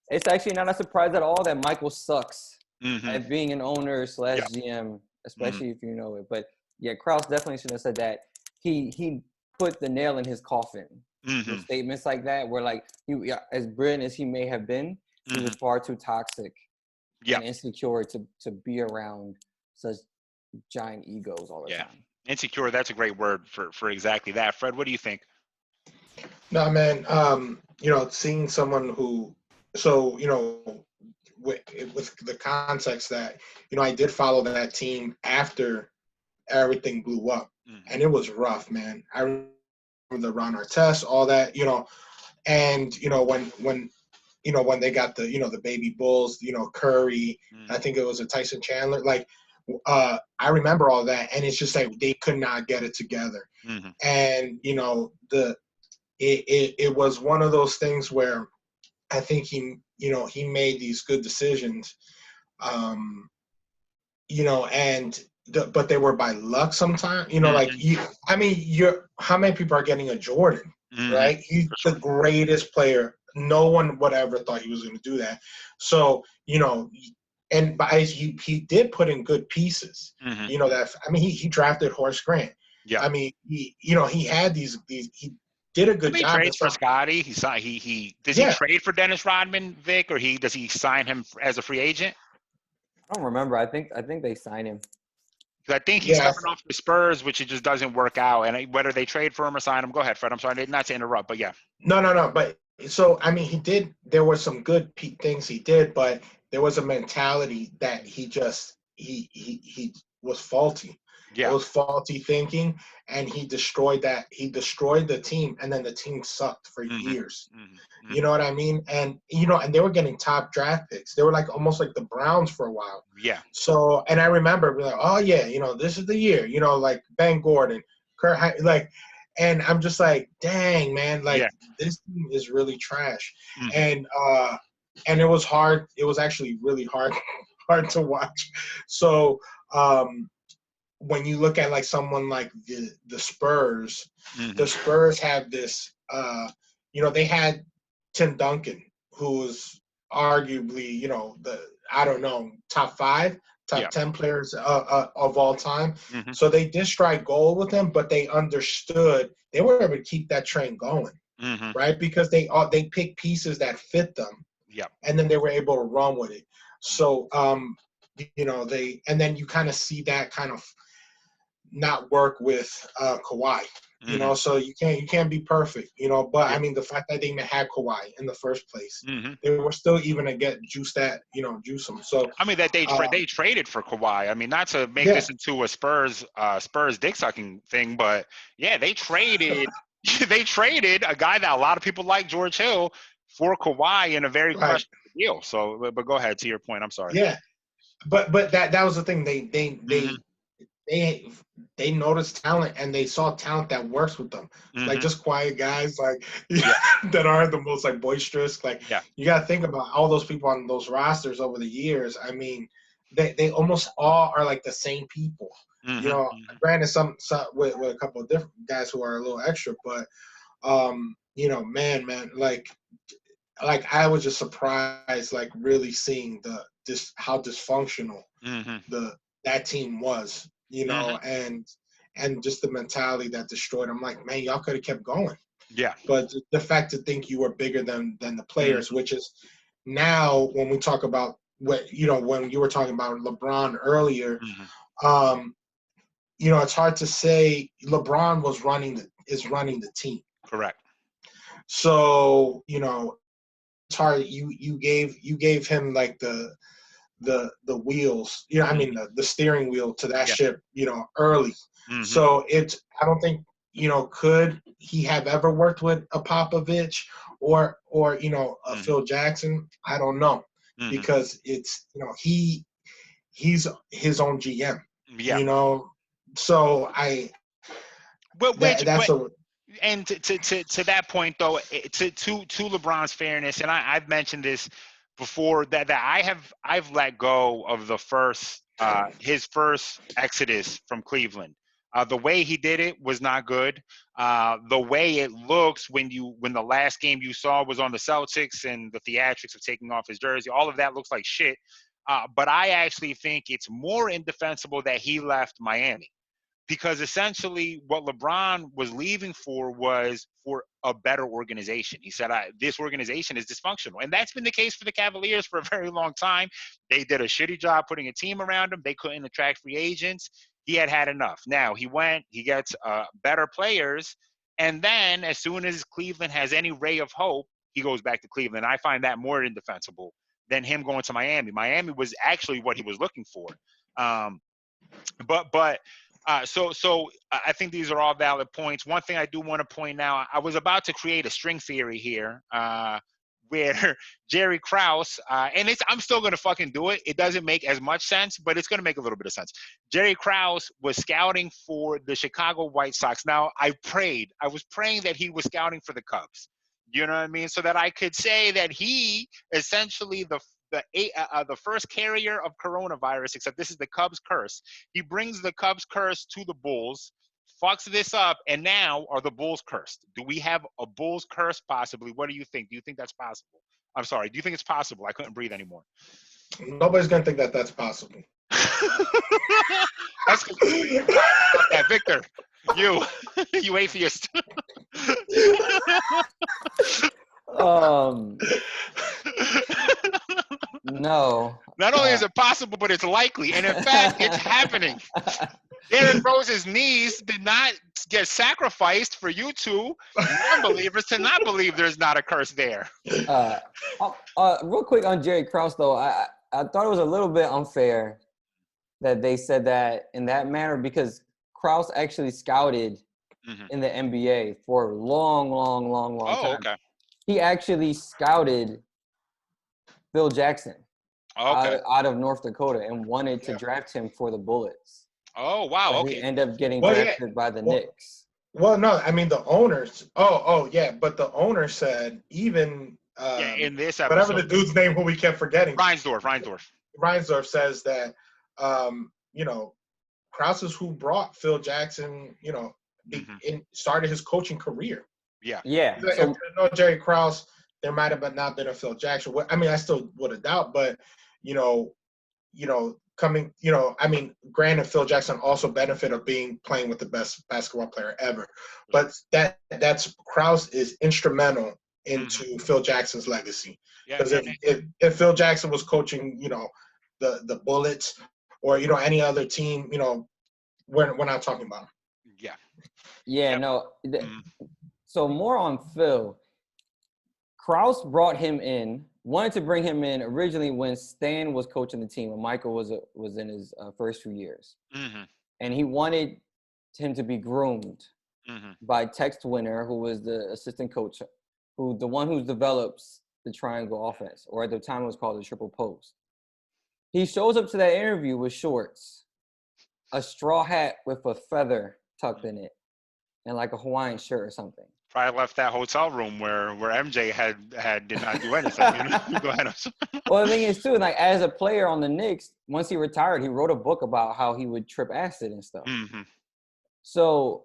it's actually not a surprise at all that Michael sucks at being an owner / GM, especially if you know it. But yeah, Krause definitely should have said that. He put the nail in his coffin. With statements like that, where like he, as brilliant as he may have been, he was far too toxic and insecure to be around such giant egos all the time.
Insecure, that's a great word for exactly that. Fred, what do you think?
No, man, seeing someone who, so, with the context that, I did follow that team after everything blew up, and it was rough, man. I remember the Ron Artest, all that, and, when they got the baby Bulls, Curry, I think it was a Tyson Chandler, like, I remember all that, and it's just like they could not get it together. And, it was one of those things where I think he made these good decisions, but they were by luck sometimes, how many people are getting a Jordan, right? He's the greatest player. No one would ever thought he was going to do that. So, he did put in good pieces, he drafted Horace Grant.
Yeah.
I mean, he had these, he did a good job.
He trades for Scotty. He trade for Dennis Rodman, Vic, or does he sign him as a free agent?
I don't remember. I think they signed him.
I think he's coming off the Spurs, which it just doesn't work out. And whether they trade for him or sign him, go ahead, Fred. I'm sorry, not to interrupt, but yeah.
No. But so, he did. There were some good things he did, but there was a mentality that he was faulty.
Yeah.
It was faulty thinking, and he destroyed that. He destroyed the team, and then the team sucked for years. You know what I mean? And and they were getting top draft picks. They were like almost like the Browns for a while.
Yeah.
So, and I remember like, oh yeah, this is the year. Like Ben Gordon, Kurt, and I'm just like, dang man, like this team is really trash. And it was hard. It was actually really hard to watch. So, when you look at like someone like the Spurs,
Mm-hmm.
the Spurs have this. They had Tim Duncan, who's arguably I don't know, top 5, top 10 players of all time.
Mm-hmm.
So they did strike gold with him, but they understood they were able to keep that train going,
Mm-hmm.
right? Because they picked pieces that fit them, and then they were able to run with it. So and then you kind of see that kind of not work with Kawhi.
Mm-hmm.
So you can't be perfect, but
Yeah.
I mean the fact that they even had Kawhi in the first place,
Mm-hmm.
they were still even to get juice them. So
I mean that they traded for Kawhi. I mean, not to make
yeah,
this into a Spurs dick sucking thing, but yeah, they traded they traded a guy that a lot of people like, George Hill, for Kawhi in a very
right,
questionable deal. So, but go ahead to your point. I'm sorry.
yeah, but that was the thing.
Mm-hmm.
They noticed talent and they saw talent that works with them. Like
Mm-hmm.
just quiet guys, like
Yeah.
that are the most like boisterous. Like
Yeah.
you got to think about all those people on those rosters over the years. I mean, they almost all are like the same people.
Mm-hmm.
Granted, some with a couple of different guys who are a little extra, but man, like I was just surprised, like really seeing how dysfunctional
Mm-hmm.
that team was,
Mm-hmm.
and just the mentality that destroyed. I'm like, man, y'all could have kept going,
Yeah.
but the fact to think you were bigger than the
Mm-hmm.
players, which is now when we talk about when you were talking about LeBron earlier,
Mm-hmm.
it's hard to say LeBron is running the team.
Correct.
So it's hard. You gave him like the wheels, I mean the steering wheel to that
Yeah.
ship, early.
Mm-hmm.
So I don't think, could he have ever worked with a Popovich or a
Mm-hmm.
Phil Jackson? I don't know,
Mm-hmm.
because it's he's his own GM,
Yeah.
So
But
that's a
and to that point though, to LeBron's fairness, and I've mentioned this before, that I've let go of the first his first exodus from Cleveland. The way he did it was not good. The way it looks when the last game you saw was on the Celtics and the theatrics of taking off his jersey, all of that looks like shit. But I actually think it's more indefensible that he left Miami, because essentially what LeBron was leaving for was for a better organization. He said, this organization is dysfunctional. And that's been the case for the Cavaliers for a very long time. They did a shitty job putting a team around him. They couldn't attract free agents. He had enough. Now he gets better players. And then as soon as Cleveland has any ray of hope, he goes back to Cleveland. I find that more indefensible than him going to Miami. Miami was actually what he was looking for. So I think these are all valid points. One thing I do want to point out, I was about to create a string theory here, where Jerry Krause, and I'm still going to fucking do it. It doesn't make as much sense, but it's going to make a little bit of sense. Jerry Krause was scouting for the Chicago White Sox. Now, I was praying that he was scouting for the Cubs. You know what I mean? So that I could say that he essentially the first carrier of coronavirus, except this is the Cubs curse. He brings the Cubs curse to the Bulls, fucks this up, and now are the Bulls cursed? Do we have a Bulls curse possibly? What do you think? Do you think that's possible? I'm sorry. Do you think it's possible? I couldn't breathe anymore.
Nobody's gonna think that that's possible.
That's that, Victor. You atheist.
No.
Not only is it possible, but it's likely, and in fact, it's happening. Derrick Rose's knees did not get sacrificed for you two non-believers to not believe there's not a curse there.
Real quick on Jerry Krause, though, I thought it was a little bit unfair that they said that in that manner, because Krause actually scouted in the NBA for a long time.
Okay.
He actually scouted Phil Jackson out of North Dakota and wanted to draft him for the Bullets.
Oh, wow.
But
Okay.
he ended up getting drafted by the Knicks.
Well, no, I mean, the owners. Oh, yeah. But the owner said even
in this episode,
whatever the dude's name who we kept forgetting.
Reinsdorf
Reinsdorf says that, Krause is who brought Phil Jackson, started his coaching career.
Yeah.
Yeah.
If there's no Jerry Krause, there might have not been a Phil Jackson. I mean, I still would have doubt, but granted, Phil Jackson also benefited of playing with the best basketball player ever, but that's Krause is instrumental into Phil Jackson's legacy. Because if Phil Jackson was coaching, the Bullets or any other team, we're not talking about him.
Yeah.
Yeah.
Yep.
No. So more on Phil. Krause brought him in. Wanted to bring him in originally when Stan was coaching the team and Michael was in his first few years, and he wanted him to be groomed by Tex Winter, who was the assistant coach, the one who develops the triangle offense, or at the time it was called the triple post. He shows up to that interview with shorts, a straw hat with a feather tucked in it, and like a Hawaiian shirt or something.
Probably left that hotel room where MJ did not do anything. Go ahead.
Well, the thing is too, like as a player on the Knicks, once he retired, he wrote a book about how he would trip acid and stuff. So,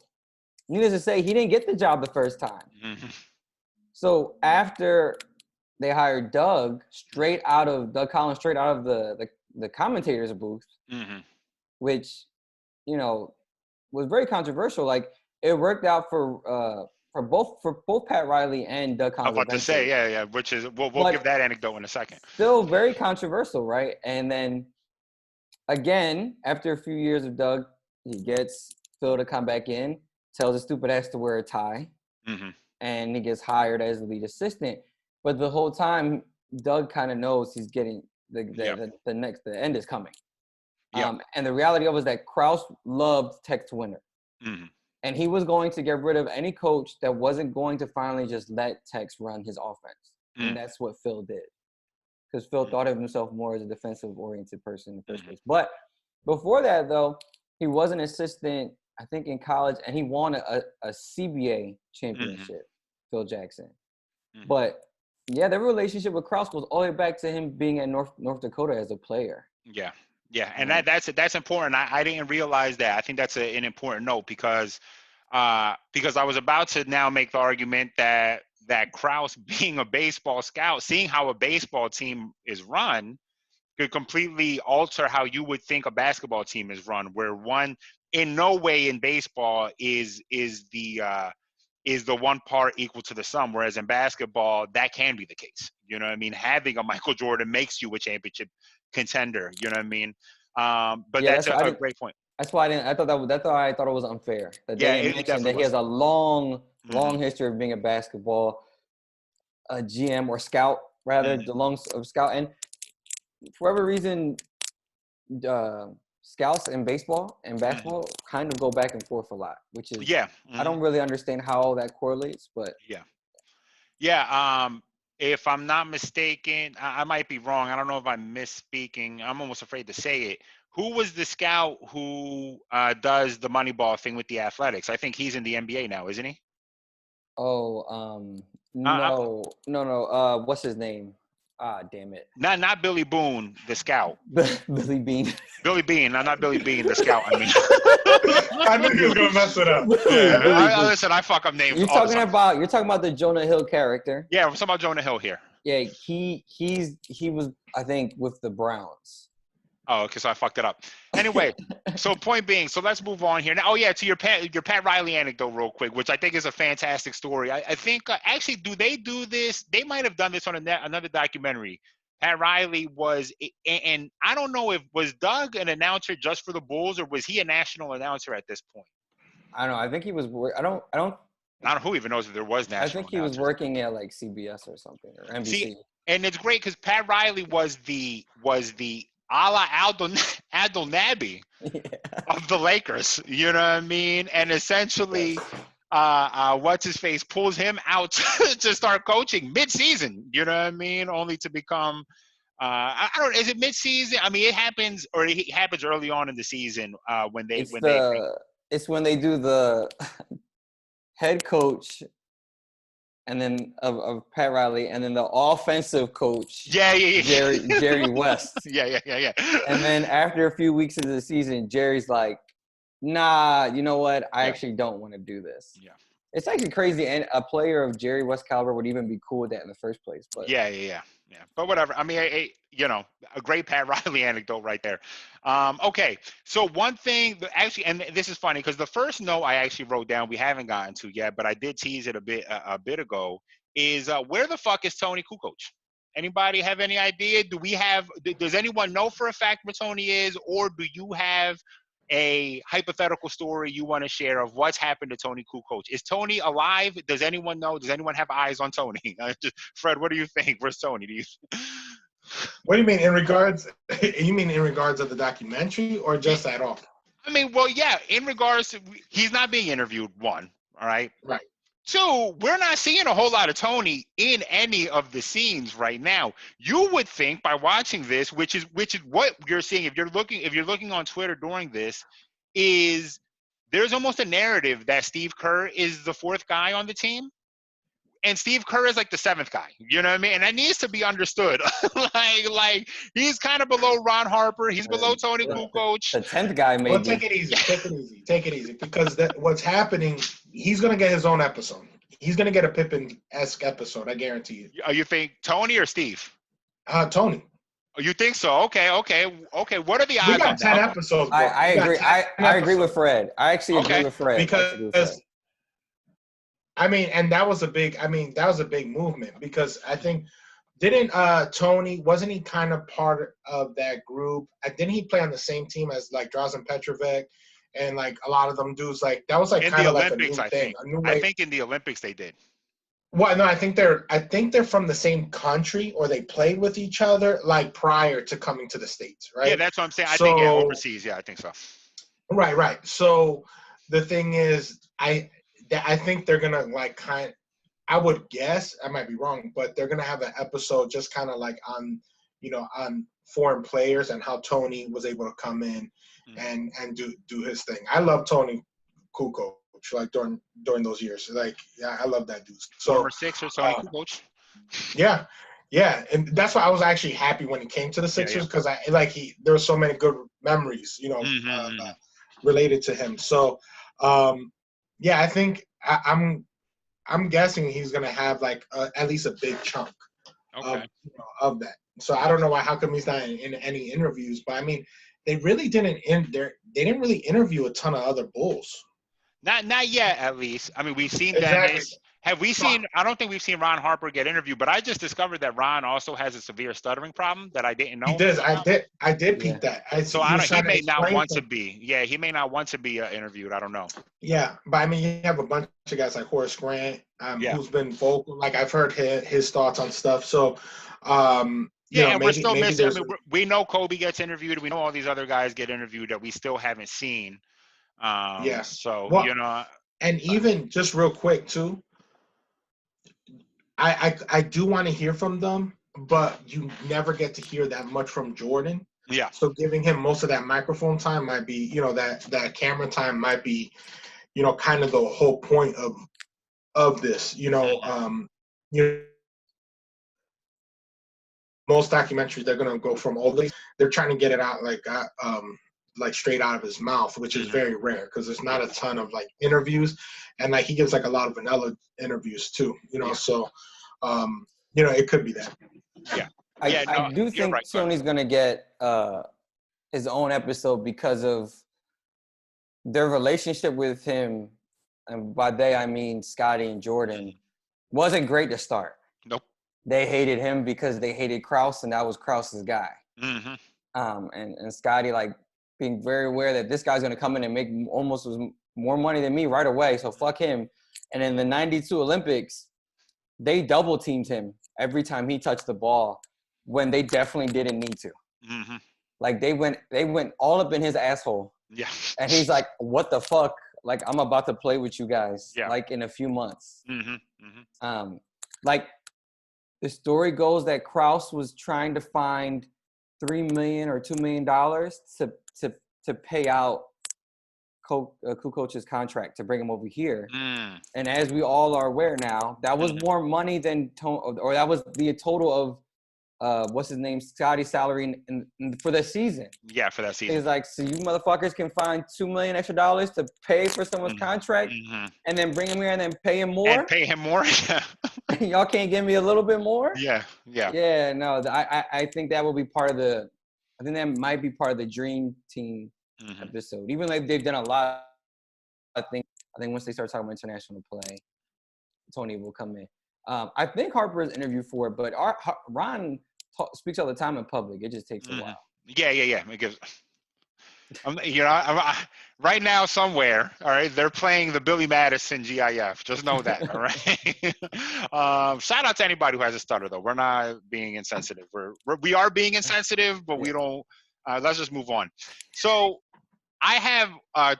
needless to say, he didn't get the job the first time. So after they hired Doug Collins, straight out of the commentator's booth, which was very controversial. Like it worked out for both Pat Riley and Doug Collins.
I'm about to say, yeah, which is we'll give that anecdote in a second.
Still very controversial, right? And then again, after a few years of Doug, he gets Phil to come back in, tells his stupid ass to wear a tie, and he gets hired as the lead assistant. But the whole time, Doug kind of knows he's getting the end is coming. And the reality of it is that Krause loved Tex Winter. And he was going to get rid of any coach that wasn't going to finally just let Tex run his offense. And that's what Phil did. Because Phil thought of himself more as a defensive-oriented person in the first place. But before that, though, he was an assistant, I think, in college, and he won a CBA championship, Phil Jackson. But, yeah, their relationship with Krause goes all the way back to him being at North Dakota as a player.
Yeah, and that's important. I didn't realize that. I think that's an important note because I was about to now make the argument that Krause being a baseball scout, seeing how a baseball team is run, could completely alter how you would think a basketball team is run, where one in no way in baseball is the one part equal to the sum, whereas in basketball that can be the case. You know what I mean? Having a Michael Jordan makes you a championship contender. You know what I mean? But that's a great point.
That's why I thought it was unfair that they didn't mention that he has a long history of being a basketball GM or scout, rather, the long of scout. And for whatever reason, scouts in baseball and basketball kind of go back and forth a lot, which is I don't really understand how that correlates, but
if I'm not mistaken, I might be wrong. I don't know if I'm misspeaking. I'm almost afraid to say it. Who was the scout who does the Moneyball thing with the Athletics? I think he's in the NBA now, isn't he?
Oh, no. What's his name? Ah, damn it.
Not Billy Boone, the scout.
Billy Bean.
Billy Bean, not Billy Bean, the scout. I mean,
I knew he was gonna mess it up.
Listen, I fuck up names.
You're talking about the Jonah Hill character.
Yeah, we're talking about Jonah Hill here.
Yeah, he was, I think, with the Browns.
Oh, okay, so I fucked it up. Anyway, so point being, so let's move on here. Now, to your Pat Riley anecdote real quick, which I think is a fantastic story. I think, actually, do they do this? They might have done this on another documentary. Pat Riley was, and I don't know if, was Doug an announcer just for the Bulls, or was he a national announcer at this point?
I don't know. I think he was, I don't
who even knows if there was national
I think he
announcers.
was working at like CBS or something, or NBC.
See, and it's great because Pat Riley was the a la Abdel Nabi of the Lakers, you know what I mean? And essentially, what's his face pulls him out to start coaching mid-season, you know what I mean? Only to become, I don't know, is it mid-season? I mean, it happens early on in the season it's
when they do the head coach. And then of Pat Riley, and then the offensive coach, Jerry West.
Yeah.
And then after a few weeks of the season, Jerry's like, Nah, you know what? I
Yeah.
actually don't want to do this.
Yeah.
It's actually crazy, and a player of Jerry West caliber would even be cool with that in the first place. But
Yeah. But whatever. I mean, a great Pat Riley anecdote right there. Okay, so one thing actually, and this is funny because the first note I actually wrote down we haven't gotten to yet, but I did tease it a bit ago. Is where the fuck is Tony Kukoc? Anybody have any idea? Does anyone know for a fact where Tony is, or do you have a hypothetical story you want to share of what's happened to Tony Kukoc? Is Tony alive? Does anyone know? Does anyone have eyes on Tony? Fred, what do you think? Where's Tony?
What do you mean in regards? You mean in regards of the documentary, or just at all?
I mean, well, yeah. In regards to, he's not being interviewed. One, all right.
Right.
Two, we're not seeing a whole lot of Tony in any of the scenes right now. You would think by watching this, which is what you're seeing if you're looking on Twitter during this, is there's almost a narrative that Steve Kerr is the fourth guy on the team. And Steve Kerr is like the seventh guy, you know what I mean? And that needs to be understood. like he's kind of below Ron Harper. He's below Tony Kukoc.
The 10th guy, maybe.
Well, take it easy. Take it easy. Because what's happening, he's going to get his own episode. He's going to get a Pippen-esque episode, I guarantee you.
You think Tony or Steve?
Tony.
Oh, you think so? Okay. What are the odds?
We got 10 episodes, bro.
I agree. I agree with Fred. I actually agree with Fred.
Because I mean, and that was a big movement because I think Tony, wasn't he kind of part of that group? Didn't he play on the same team as like Drazen Petrovic and like a lot of them dudes? Like that was like kind of like a new thing.
I think in the Olympics they did.
Well, no, I think they're from the same country or they played with each other like prior to coming to the States, right?
Yeah, that's what I'm saying. I think overseas. Yeah, I think so.
Right. So the thing is, I think they're gonna like I would guess, I might be wrong, but they're gonna have an episode just kind of like on foreign players and how Tony was able to come in and do his thing. I love Tony Kukoc like during those years. Like, yeah, I love that dude. So
Former Sixers, Tony Kukoc.
Yeah, and that's why I was actually happy when he came to the Sixers because there were so many good memories, related to him. So, I think I'm guessing he's gonna have like at least a big chunk of that. So I don't know how come he's not in any interviews, but I mean, they really didn't really interview a ton of other Bulls.
Not yet, at least. I mean, we've seen
exactly.
Dennis. Have we seen? I don't think we've seen Ron Harper get interviewed, but I just discovered that Ron also has a severe stuttering problem that I didn't know.
He does. I did peep that.
He may not want to be. Yeah, he may not want to be interviewed. I don't know.
Yeah, but I mean, you have a bunch of guys like Horace Grant, who's been vocal. Like I've heard his thoughts on stuff. So,
and we're still missing. I mean, we know Kobe gets interviewed. We know all these other guys get interviewed that we still haven't seen. So
and even just real quick too. I do want to hear from them, but you never get to hear that much from Jordan.
Yeah.
So giving him most of that microphone time might be, that camera time might be, kind of the whole point of this. Most documentaries they're gonna go from all these. They're trying to get it out like straight out of his mouth, which is very rare because there's not a ton of like interviews, and like he gives like a lot of vanilla interviews too. So it could be that.
I do think Tony's gonna get his own episode because of their relationship with him, and by they I mean Scotty and Jordan, wasn't great to start.
Nope.
They hated him because they hated Krause, and that was Krause's guy.
Mm-hmm.
And Scotty like being very aware that this guy's gonna come in and make almost more money than me right away, so fuck him. And in the '92 Olympics, they double teamed him every time he touched the ball when they definitely didn't need to.
Mm-hmm.
Like they went all up in his asshole.
Yeah.
And he's like, what the fuck? Like, I'm about to play with you guys, like in a few months.
Mm-hmm. Mm-hmm.
Like the story goes that Krause was trying to find $3 million or $2 million to pay out Kukoc's contract to bring him over here. And as we all are aware now, that was more money than or that was the total of what's his name, Scotty's salary for the season.
Yeah, for that season.
He's like, so you motherfuckers can find $2 million extra to pay for someone's contract, and then bring him here and then pay him more.
And pay him more.
Y'all can't give me a little bit more.
Yeah.
No, I think that will be part of the. I think that might be part of the dream team episode. Even though they've done a lot of things, I think once they start talking about international play, Tony will come in. I think Harper is interviewed for it, but Ron speaks all the time in public. It just takes a while.
Yeah. It gives. Right now somewhere, all right, they're playing the Billy Madison GIF. Just know that, all right? Shout out to anybody who has a stutter, though. We're not being insensitive. We are being insensitive, but we don't. Let's just move on. So I have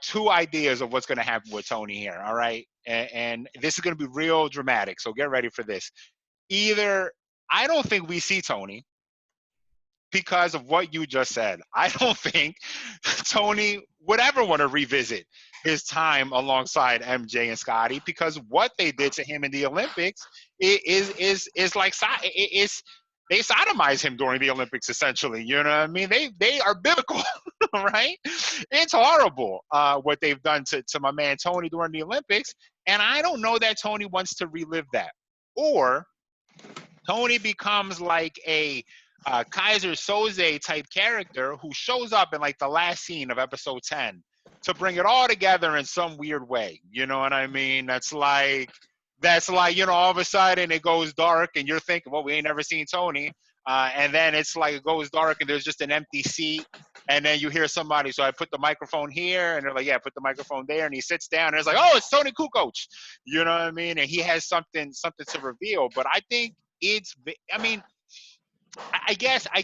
2 ideas of what's going to happen with Tony here, all right? And this is going to be real dramatic, so get ready for this. Either I don't think we see Tony, because of what you just said. I don't think Tony would ever want to revisit his time alongside MJ and Scotty, because what they did to him in the Olympics is like they sodomize him during the Olympics, essentially. You know what I mean? They are biblical, right? It's horrible what they've done to my man Tony during the Olympics, and I don't know that Tony wants to relive that. Or Tony becomes like a Kaiser Soze type character who shows up in like the last scene of episode 10 to bring it all together in some weird way. You know what I mean? That's like, all of a sudden it goes dark and you're thinking, well, we ain't never seen Tony. And then it's like it goes dark and there's just an empty seat. And then you hear somebody, so I put the microphone here, and they're like, yeah, put the microphone there. And he sits down and it's like, oh, it's Tony Kukoc. You know what I mean? And he has something to reveal. But I think I guess I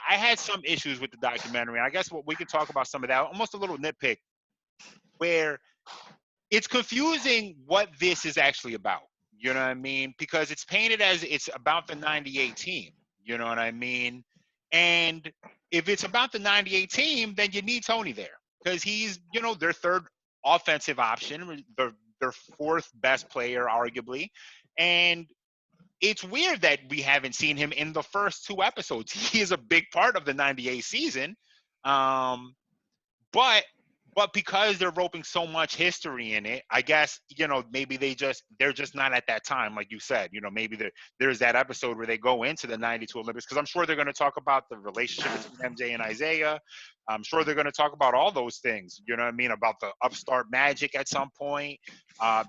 had some issues with the documentary. I guess what we could talk about some of that, almost a little nitpick, where it's confusing what this is actually about. You know what I mean? Because it's painted as it's about the 98 team. You know what I mean? And if it's about the 98 team, then you need Tony there, because he's, their third offensive option, their 4th best player, arguably. And it's weird that we haven't seen him in the first 2 episodes. He is a big part of the 98 season. But because they're roping so much history in it, I guess, maybe they're just not at that time, like you said. Maybe there's that episode where they go into the 92 Olympics, because I'm sure they're going to talk about the relationship between MJ and Isaiah. I'm sure they're going to talk about all those things, you know what I mean, about the upstart magic at some point.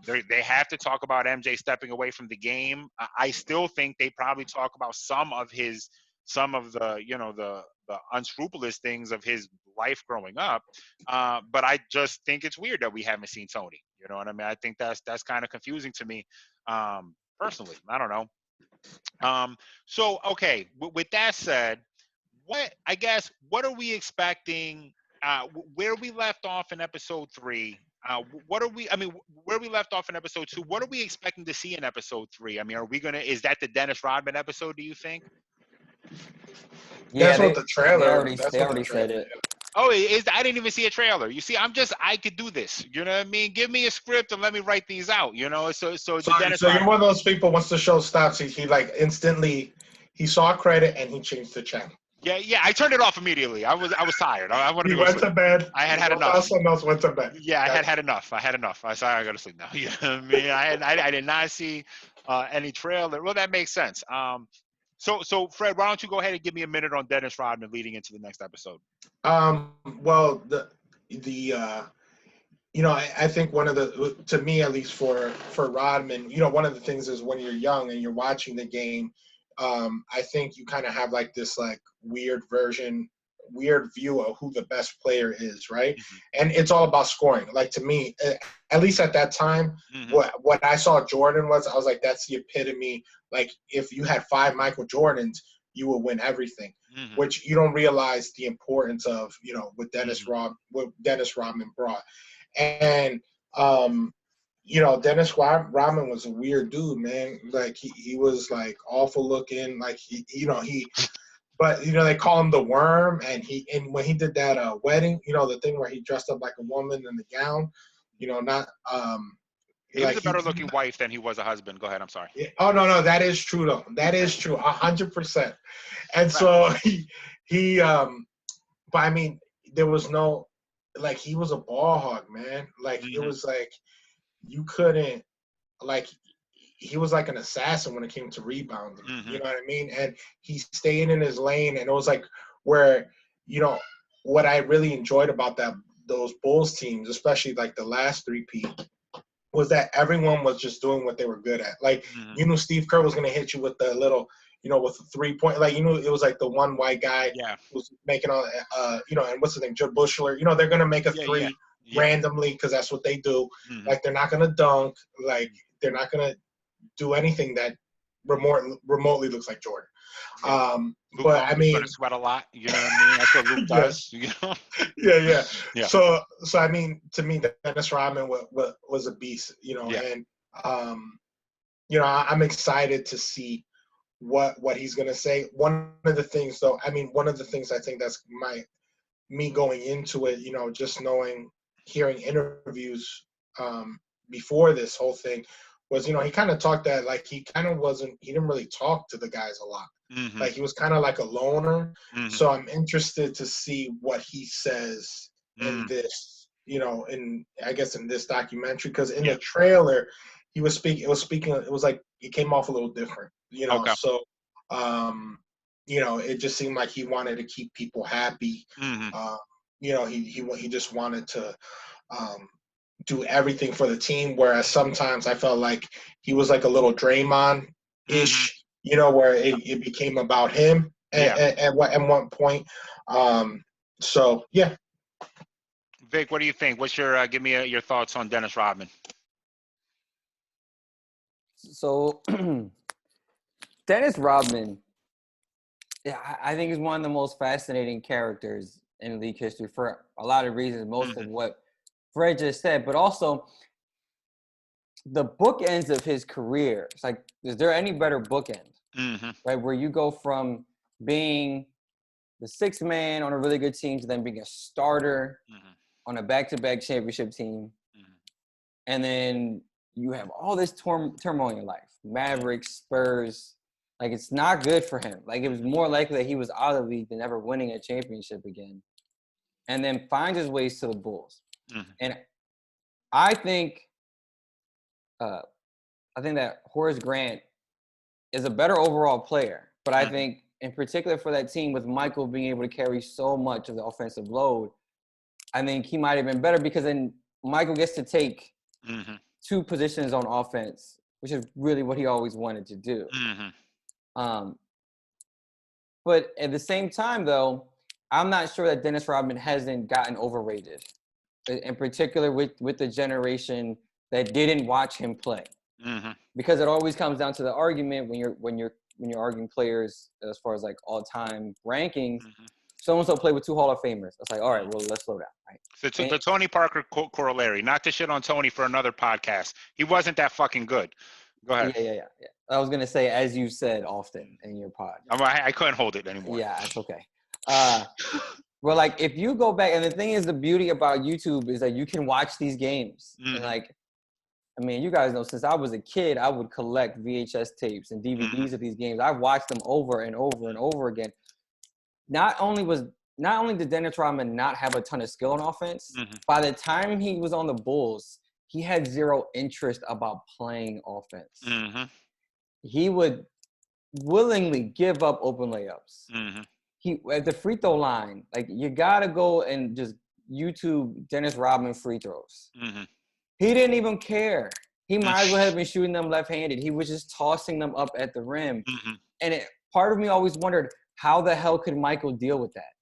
They have to talk about MJ stepping away from the game. I still think they probably talk about some of the unscrupulous things of his life growing up. But I just think it's weird that we haven't seen Tony. You know what I mean? I think that's kind of confusing to me, personally. I don't know. So, okay, with that said, what are we expecting? Where we left off in episode 3, where we left off in episode 2, what are we expecting to see in episode 3? I mean, is that the Dennis Rodman episode, do you think?
Yeah, that's what the trailer.
They already said it.
Oh, I didn't even see a trailer. You see, I could do this. You know what I mean? Give me a script and let me write these out. So
you're one of those people. Once the show stops, he like instantly he saw credit and he changed the channel.
Yeah. I turned it off immediately. I was tired. I wanted to go
went to bed.
I had enough.
Someone else went to bed.
Yeah, I had enough. I said I gotta sleep now. You know what I mean? I did not see any trailer. Well, that makes sense. So Fred, why don't you go ahead and give me a minute on Dennis Rodman leading into the next episode?
Well, I think one of the, to me at least for Rodman, one of the things is when you're young and you're watching the game, I think you kind of have like this like weird view of who the best player is, right? Mm-hmm. And it's all about scoring. Like to me, at least at that time, mm-hmm. what I saw Jordan I was like, that's the epitome. Like if you had 5 Michael Jordans, you would win everything, mm-hmm. which you don't realize the importance of, what Dennis Rodman brought. And, Dennis Rodman was a weird dude, man. Like he was like awful looking, like but they call him the Worm, and when he did that wedding, the thing where he dressed up like a woman in the gown,
He was a better looking wife than he was a husband. Go ahead. I'm sorry.
Oh no, that is true though. That is true, 100%. And so but I mean, there was no, like, he was a ball hog, man. Like, it was like you couldn't, like, he was like an assassin when it came to rebounding. You know what I mean? And he stayed in his lane, and it was like where, what I really enjoyed about those Bulls teams, especially like the last three-peat, was that everyone was just doing what they were good at. Like, Steve Kerr was going to hit you with the little, with the 3-point, like, it was like the one white guy who's making all, and what's his name, Joe Bushler. They're going to make a three randomly because that's what they do. Like, they're not going to dunk. Like, they're not going to do anything that remotely looks like Jordan. But I mean,
gonna sweat a lot. You know what I mean? That's what Luke does.
Yeah. So I mean, to me, Dennis Rodman was a beast. And I'm excited to see what he's gonna say. One of the things, though, one of the things I think that's me going into it, just hearing interviews before this whole thing was, he kind of talked that, like, he didn't really talk to the guys a lot. Like, he was kind of like a loner. So I'm interested to see what he says in this, I guess in this documentary, because in the trailer he was speaking. It was like it came off a little different,
Okay.
So, it just seemed like he wanted to keep people happy. He just wanted to do everything for the team, whereas sometimes I felt like he was like a little Draymond-ish, where it became about him at one point. So, yeah.
Vic, what do you think? What's your give me your thoughts on Dennis Rodman?
So, Dennis Rodman, I think is one of the most fascinating characters in league history for a lot of reasons. Most of what Fred just said, but also the bookends of his career. It's like, is there any better bookend? Right, where you go from being the sixth man on a really good team to then being a starter on a back-to-back championship team, and then you have all this turmoil in your life. Mavericks, Spurs, like, it's not good for him. Like, it was more likely that he was out of the league than ever winning a championship again, and then finds his ways to the Bulls. And I think that Horace Grant is a better overall player, but I think in particular for that team, with Michael being able to carry so much of the offensive load, I think he might have been better, because then Michael gets to take two positions on offense, which is really what he always wanted to do. But at the same time, though, I'm not sure that Dennis Rodman hasn't gotten overrated, in particular with the generation that didn't watch him play. Because it always comes down to the argument when you're arguing players as far as like all-time rankings. So-and-so played with two Hall of Famers. It's like, all right, well, let's slow down. Right?
The Tony Parker corollary, not to shit on Tony for another podcast. He wasn't that fucking good. Go ahead.
Yeah. I was going to say, as you said often in your pod.
I couldn't hold it anymore.
Yeah, it's okay. Well, like, if you go back, and the thing is, the beauty about YouTube is that you can watch these games. And, like, I mean, you guys know, since I was a kid, I would collect VHS tapes and DVDs of these games. I watched them over and over and over again. Not only did Dennis Rodman not have a ton of skill on offense, by the time he was on the Bulls, he had zero interest about playing offense. He would willingly give up open layups. He, at the free throw line, like, you gotta go and just YouTube Dennis Rodman free throws. He didn't even care. He might as well have been shooting them left-handed. He was just tossing them up at the rim. And part of me always wondered, how the hell could Michael deal with that?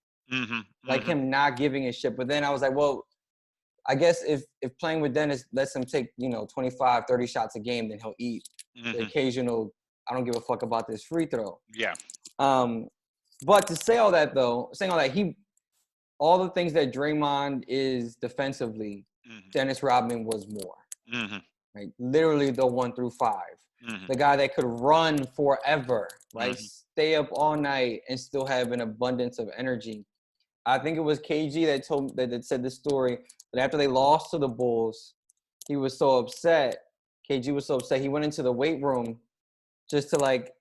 Like, him not giving a shit. But then I was like, well, I guess if playing with Dennis lets him take, 25, 30 shots a game, then he'll eat the occasional, I don't give a fuck about this free throw.
Yeah.
But to say all that, though, all the things that Draymond is defensively, Dennis Rodman was more. Right? Literally the 1 through 5. The guy that could run forever, right? Stay up all night and still have an abundance of energy. I think it was KG that said the story that after they lost to the Bulls, he was so upset KG was so upset. He went into the weight room just to like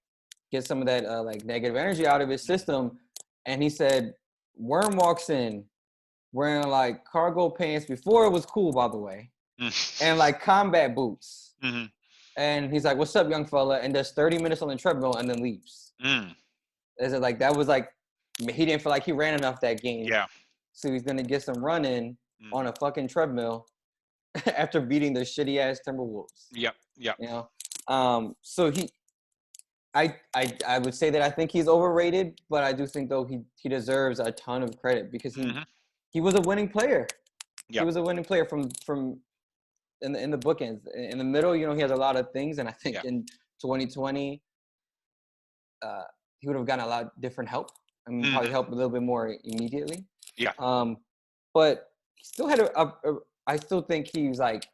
get some of that like negative energy out of his system. And he said, Worm walks in wearing like cargo pants before it was cool, by the way, and like combat boots.
Mm-hmm.
And he's like, "What's up, young fella?" And does 30 minutes on the treadmill and then leaves. Is it like that was like he didn't feel like he ran enough that game.
Yeah.
So he's gonna get some run in on a fucking treadmill after beating the shitty ass Timberwolves.
Yep. Yep.
You know, so I would say that I think he's overrated, but I do think though he deserves a ton of credit because he was a winning player.
Yep.
He was a winning player from in the bookends. In the middle, you know, he has a lot of things, and I think in 2020, he would have gotten a lot different help. I mean, probably help a little bit more immediately.
Yeah.
But he still had I still think he's like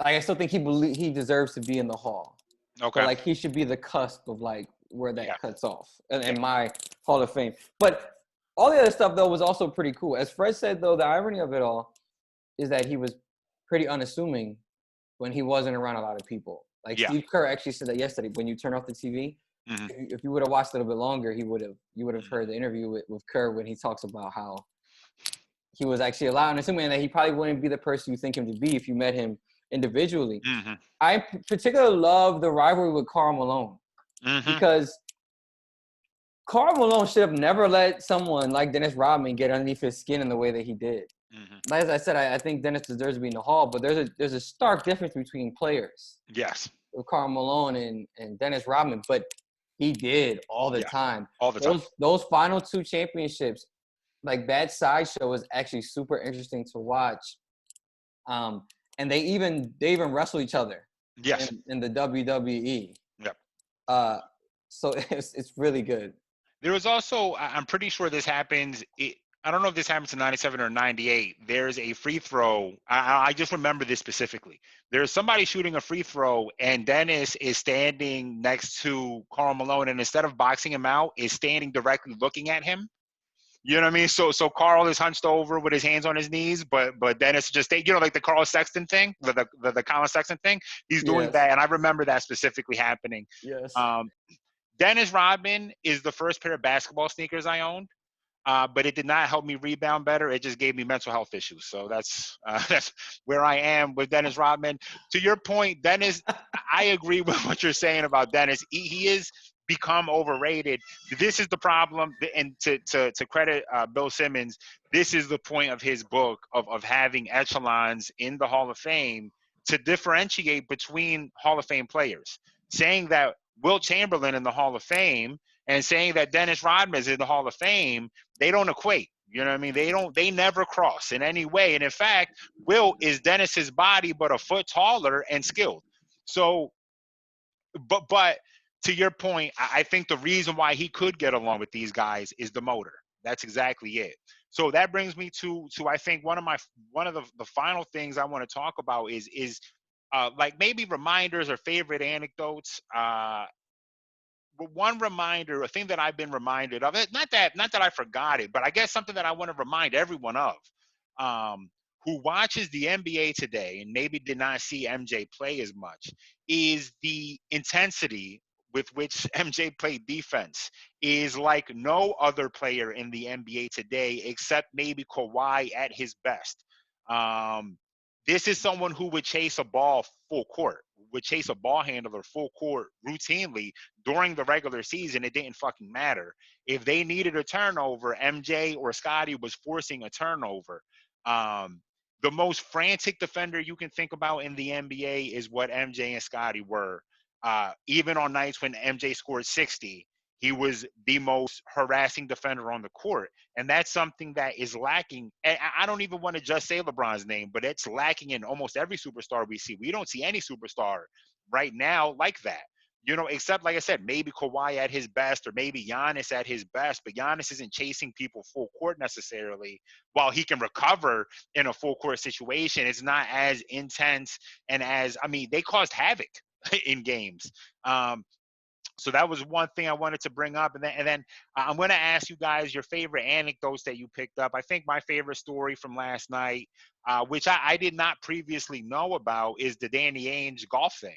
I still think he deserves to be in the Hall.
Okay.
But like he should be the cusp of like where that cuts off in my Hall of Fame. But all the other stuff though was also pretty cool. As Fred said though, the irony of it all is that he was pretty unassuming when he wasn't around a lot of people. Like Steve Kerr actually said that yesterday. When you turn off the TV, if you would have watched it a little bit longer, you would have heard the interview with Kerr when he talks about how he was actually a lot unassuming and that he probably wouldn't be the person you think him to be if you met him individually. I particularly love the rivalry with Karl Malone because Karl Malone should have never let someone like Dennis Rodman get underneath his skin in the way that he did. As I said, I think Dennis deserves to be in the Hall, but there's a stark difference between players.
Yes.
With Karl Malone and Dennis Rodman, but he did all the time.
All the time.
Those final two championships, like that sideshow was actually super interesting to watch. And they even wrestle each other.
Yes.
In the WWE.
Yep.
So it's really good.
There was also, I'm pretty sure this happens. I don't know if this happens in 97 or 98. There's a free throw. I just remember this specifically. There's somebody shooting a free throw, and Dennis is standing next to Karl Malone, and instead of boxing him out, is standing directly looking at him. You know what I mean? So Karl is hunched over with his hands on his knees, but Dennis just, you know, like the Carl Sexton thing, the Colin Sexton thing. He's doing that, and I remember that specifically happening.
Yes.
Dennis Rodman is the first pair of basketball sneakers I owned. But it did not help me rebound better. It just gave me mental health issues. So that's where I am with Dennis Rodman. To your point, Dennis, I agree with what you're saying about Dennis. He is become overrated. This is the problem. And to credit Bill Simmons, this is the point of his book of having echelons in the Hall of Fame to differentiate between Hall of Fame players. Saying that Wilt Chamberlain in the Hall of Fame and saying that Dennis Rodman is in the Hall of Fame, they don't equate. You know what I mean? They never cross in any way. And in fact, Wilt is Dennis's body, but a foot taller and skilled. So, but to your point, I think the reason why he could get along with these guys is the motor. That's exactly it. So that brings me to I think one of the final things I want to talk about is like maybe reminders or favorite anecdotes. One reminder, a thing that I've been reminded of, not that I forgot it, but I guess something that I want to remind everyone of, who watches the NBA today and maybe did not see MJ play as much, is the intensity with which MJ played defense is like no other player in the NBA today, except maybe Kawhi at his best. This is someone who would chase a ball full court, would chase a ball handler full court routinely during the regular season. It didn't fucking matter. If they needed a turnover, MJ or Scotty was forcing a turnover. The most frantic defender you can think about in the NBA is what MJ and Scotty were. Even on nights when MJ scored 60, he was the most harassing defender on the court. And that's something that is lacking. And I don't even want to just say LeBron's name, but it's lacking in almost every superstar we see. We don't see any superstar right now like that. You know, except, like I said, maybe Kawhi at his best or maybe Giannis at his best. But Giannis isn't chasing people full court necessarily. While he can recover in a full court situation, it's not as intense and as, I mean, they caused havoc in games. So that was one thing I wanted to bring up, and then I'm going to ask you guys your favorite anecdotes that you picked up. I think my favorite story from last night, which I did not previously know about, is the Danny Ainge golf thing.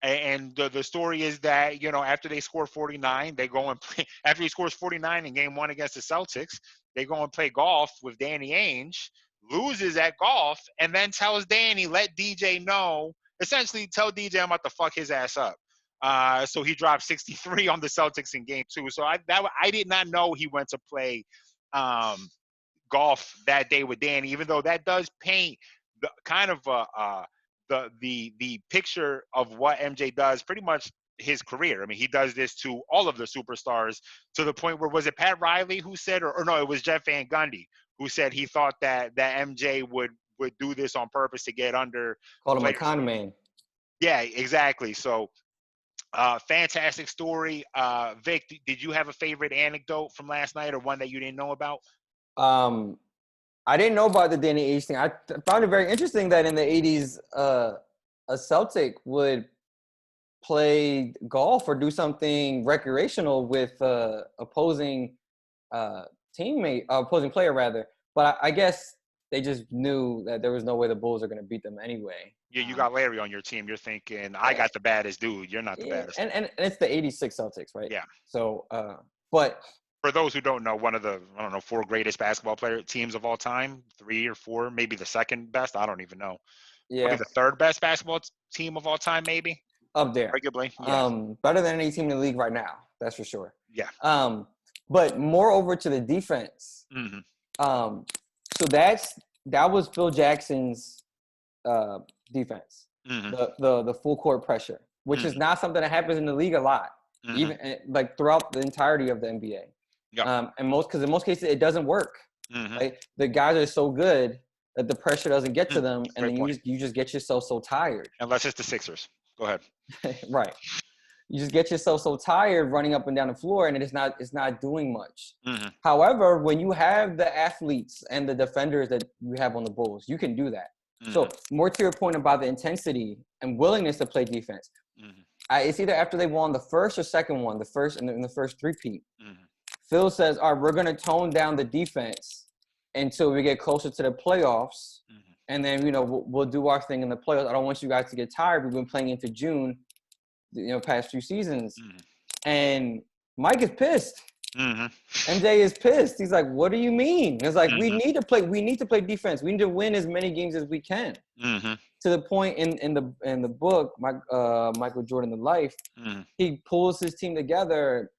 And the story is that, you know, after they score 49, they go and play. After he scores 49 in game 1 against the Celtics, they go and play golf with Danny Ainge, loses at golf, and then tells Danny, let DJ know, essentially tell DJ I'm about to fuck his ass up. So he dropped 63 on the Celtics in game 2. So I did not know he went to play golf that day with Danny, even though that does paint the kind of the picture of what MJ does pretty much his career. I mean, he does this to all of the superstars, to the point where, was it Pat Riley who said, or no, it was Jeff Van Gundy who said he thought that MJ would do this on purpose to get under.
Called him a con man.
Yeah, exactly. So fantastic story. Vic, did you have a favorite anecdote from last night, or one that you didn't know about?
I didn't know about the Danny Ainge thing. I found it very interesting that in the 80s, a Celtic would play golf or do something recreational with opposing player rather. But I guess they just knew that there was no way the Bulls are going to beat them anyway.
Yeah, you got Larry on your team. You're thinking, I got the baddest dude. You're not the baddest.
And it's the 86 Celtics, right?
Yeah.
So, but
for those who don't know, one of the, 4 greatest basketball teams of all time, 3 or 4, maybe the second best. I don't even know.
Yeah.
Maybe the 3rd best basketball team of all time, maybe.
Up there.
Arguably. Yeah.
Better than any team in the league right now. That's for sure.
Yeah.
But moreover to the defense.
Mm-hmm.
So that was Phil Jackson's defense.
Mm-hmm.
The full court pressure, which is not something that happens in the league a lot, even like throughout the entirety of the NBA.
Yeah.
Because in most cases it doesn't work.
Mm-hmm.
Right? The guys are so good that the pressure doesn't get to them, and
Great
then
point.
you just get yourself so tired.
Unless it's the Sixers. Go ahead.
Right. You just get yourself so tired running up and down the floor, and it's not doing much.
Mm-hmm.
However, when you have the athletes and the defenders that you have on the Bulls, you can do that. Mm-hmm. So more to your point about the intensity and willingness to play defense, it's either after they won the first or second one, the first in the first three-peat. Phil says, all right, we're going to tone down the defense until we get closer to the playoffs. And then, we'll do our thing in the playoffs. I don't want you guys to get tired. We've been playing into June, past few seasons. And Mike is pissed. MJ is pissed. He's like, what do you mean? It's like, we need to play defense. We need to win as many games as we can. To the point in the book, Michael Jordan, The Life, he pulls his team together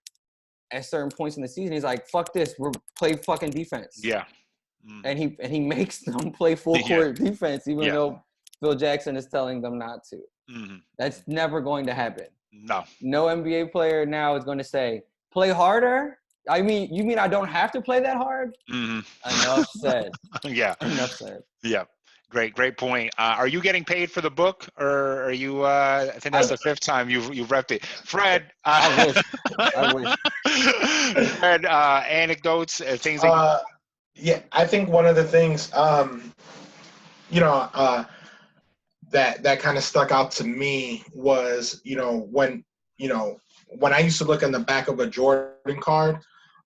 at certain points in the season. He's like, fuck this, we're play fucking defense.
Yeah.
And he makes them play full court defense, even though Phil Jackson is telling them not to. That's never going to happen. No NBA player now is going to say, play harder? I mean, you mean I don't have to play that hard? Enough said.
Yeah.
Enough said.
Yeah. Great point. Are you getting paid for the book, or are you? I think that's the 5th time you've repped it, Fred.
I wish.
Fred, anecdotes, things.
Yeah, I think one of the things, that kind of stuck out to me was, when I used to look in the back of a Jordan card,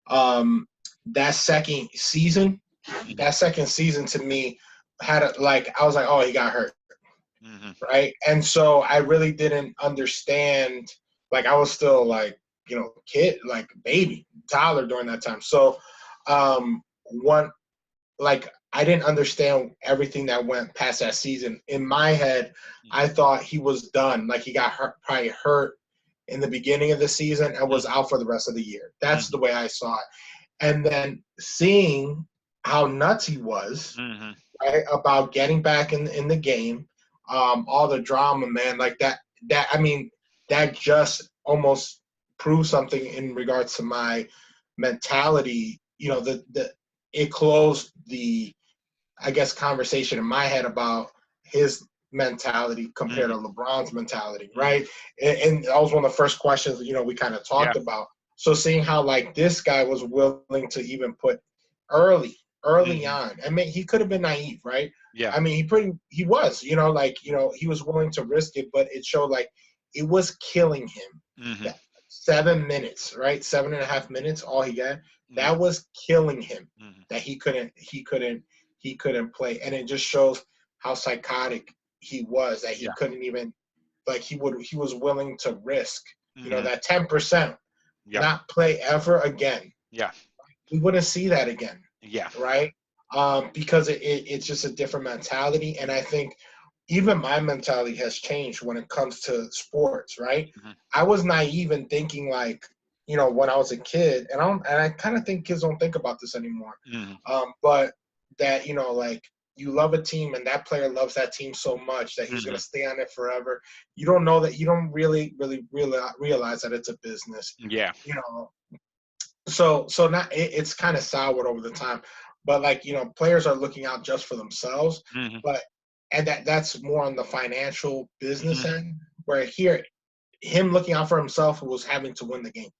that second season to me had I was like, oh, he got hurt. Right. And so I really didn't understand, I was still kid, baby, toddler during that time. So, I didn't understand everything that went past that season. In my head, I thought he was done. He got probably hurt in the beginning of the season and was out for the rest of the year. That's the way I saw it. And then seeing how nuts he was, right, about getting back in the game, all the drama, man, that just almost proved something in regards to my mentality. It closed the, I guess, conversation in my head about his mentality compared to LeBron's mentality, right? And that was one of the first questions, we kind of talked about. So seeing how, this guy was willing to even put early on. I mean, he could have been naive, right?
Yeah.
I mean, he was, he was willing to risk it, but it showed it was killing him.
Mm-hmm.
That 7 minutes, right? 7.5 minutes, all he got.
Yeah.
That was killing him.
Mm-hmm.
That he couldn't play, and it just shows how psychotic he was. That he
Yeah.
couldn't even like he was willing to risk,
Mm-hmm.
that 10%,
Yep.
not play ever again.
Yeah.
We wouldn't see that again,
Yeah.
right? Because it's just a different mentality, and I think even my mentality has changed when it comes to sports, right?
Mm-hmm.
I was naive in thinking like, when I was a kid, and I kind of think kids don't think about this anymore.
Mm-hmm.
But that like you love a team and that player loves that team so much that he's
Mm-hmm.
gonna stay on it forever. You don't know that. You don't really realize that it's a business.
Yeah.
You know, so not it's kind of soured over the time, but like players are looking out just for themselves,
Mm-hmm.
but and that's more on the financial business
Mm-hmm.
end, where here him looking out for himself was having to win the game,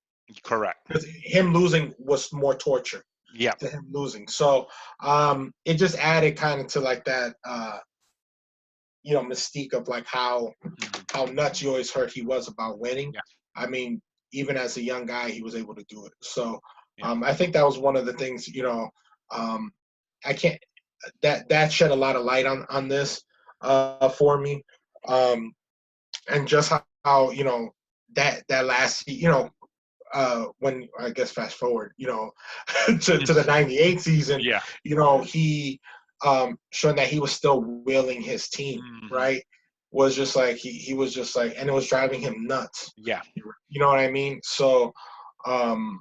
Correct.
because him losing was more torture
Yep.
to him losing. So it just added kind of to like that mystique of like
Mm-hmm.
how nuts you always heard he was about winning.
Yeah.
I mean, even as a young guy, he was able to do it. So
Yeah.
I think that was one of the things. Um, I can't that shed a lot of light on this for me, and just how that last when I guess fast forward, to the '98 season,
Yeah.
he showing that he was still willing his team,
Mm-hmm.
right? Was just like he was just like, and it was driving him nuts.
Yeah.
You know what I mean? So, um,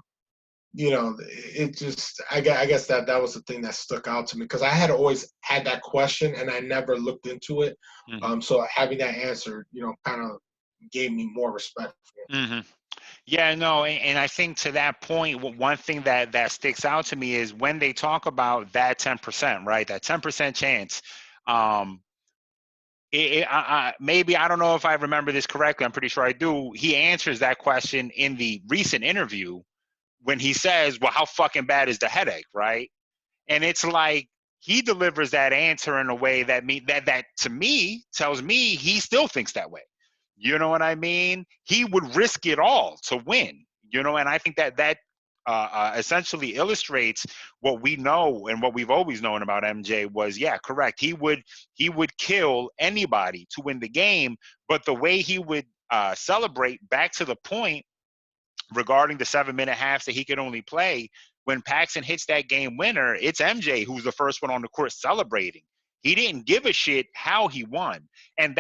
it just I guess that was the thing that stuck out to me, because I had always had that question and I never looked into it.
Mm-hmm.
So having that answer, kind of gave me more respect for
Mm-hmm. Yeah, no, and I think to that point, one thing that sticks out to me is when they talk about that 10%, right? That 10% chance. Um, maybe I don't know if I remember this correctly. I'm pretty sure I do. He answers that question in the recent interview when he says, "Well, how fucking bad is the headache?" Right? And it's like he delivers that answer in a way that to me tells me he still thinks that way. You know what I mean? He would risk it all to win. And I think that essentially illustrates what we know and what we've always known about MJ was, yeah, correct. He would kill anybody to win the game, but the way he would celebrate, back to the point regarding the 7-minute halves that he could only play, when Paxson hits that game winner, it's MJ who's the first one on the court celebrating. He didn't give a shit how he won. And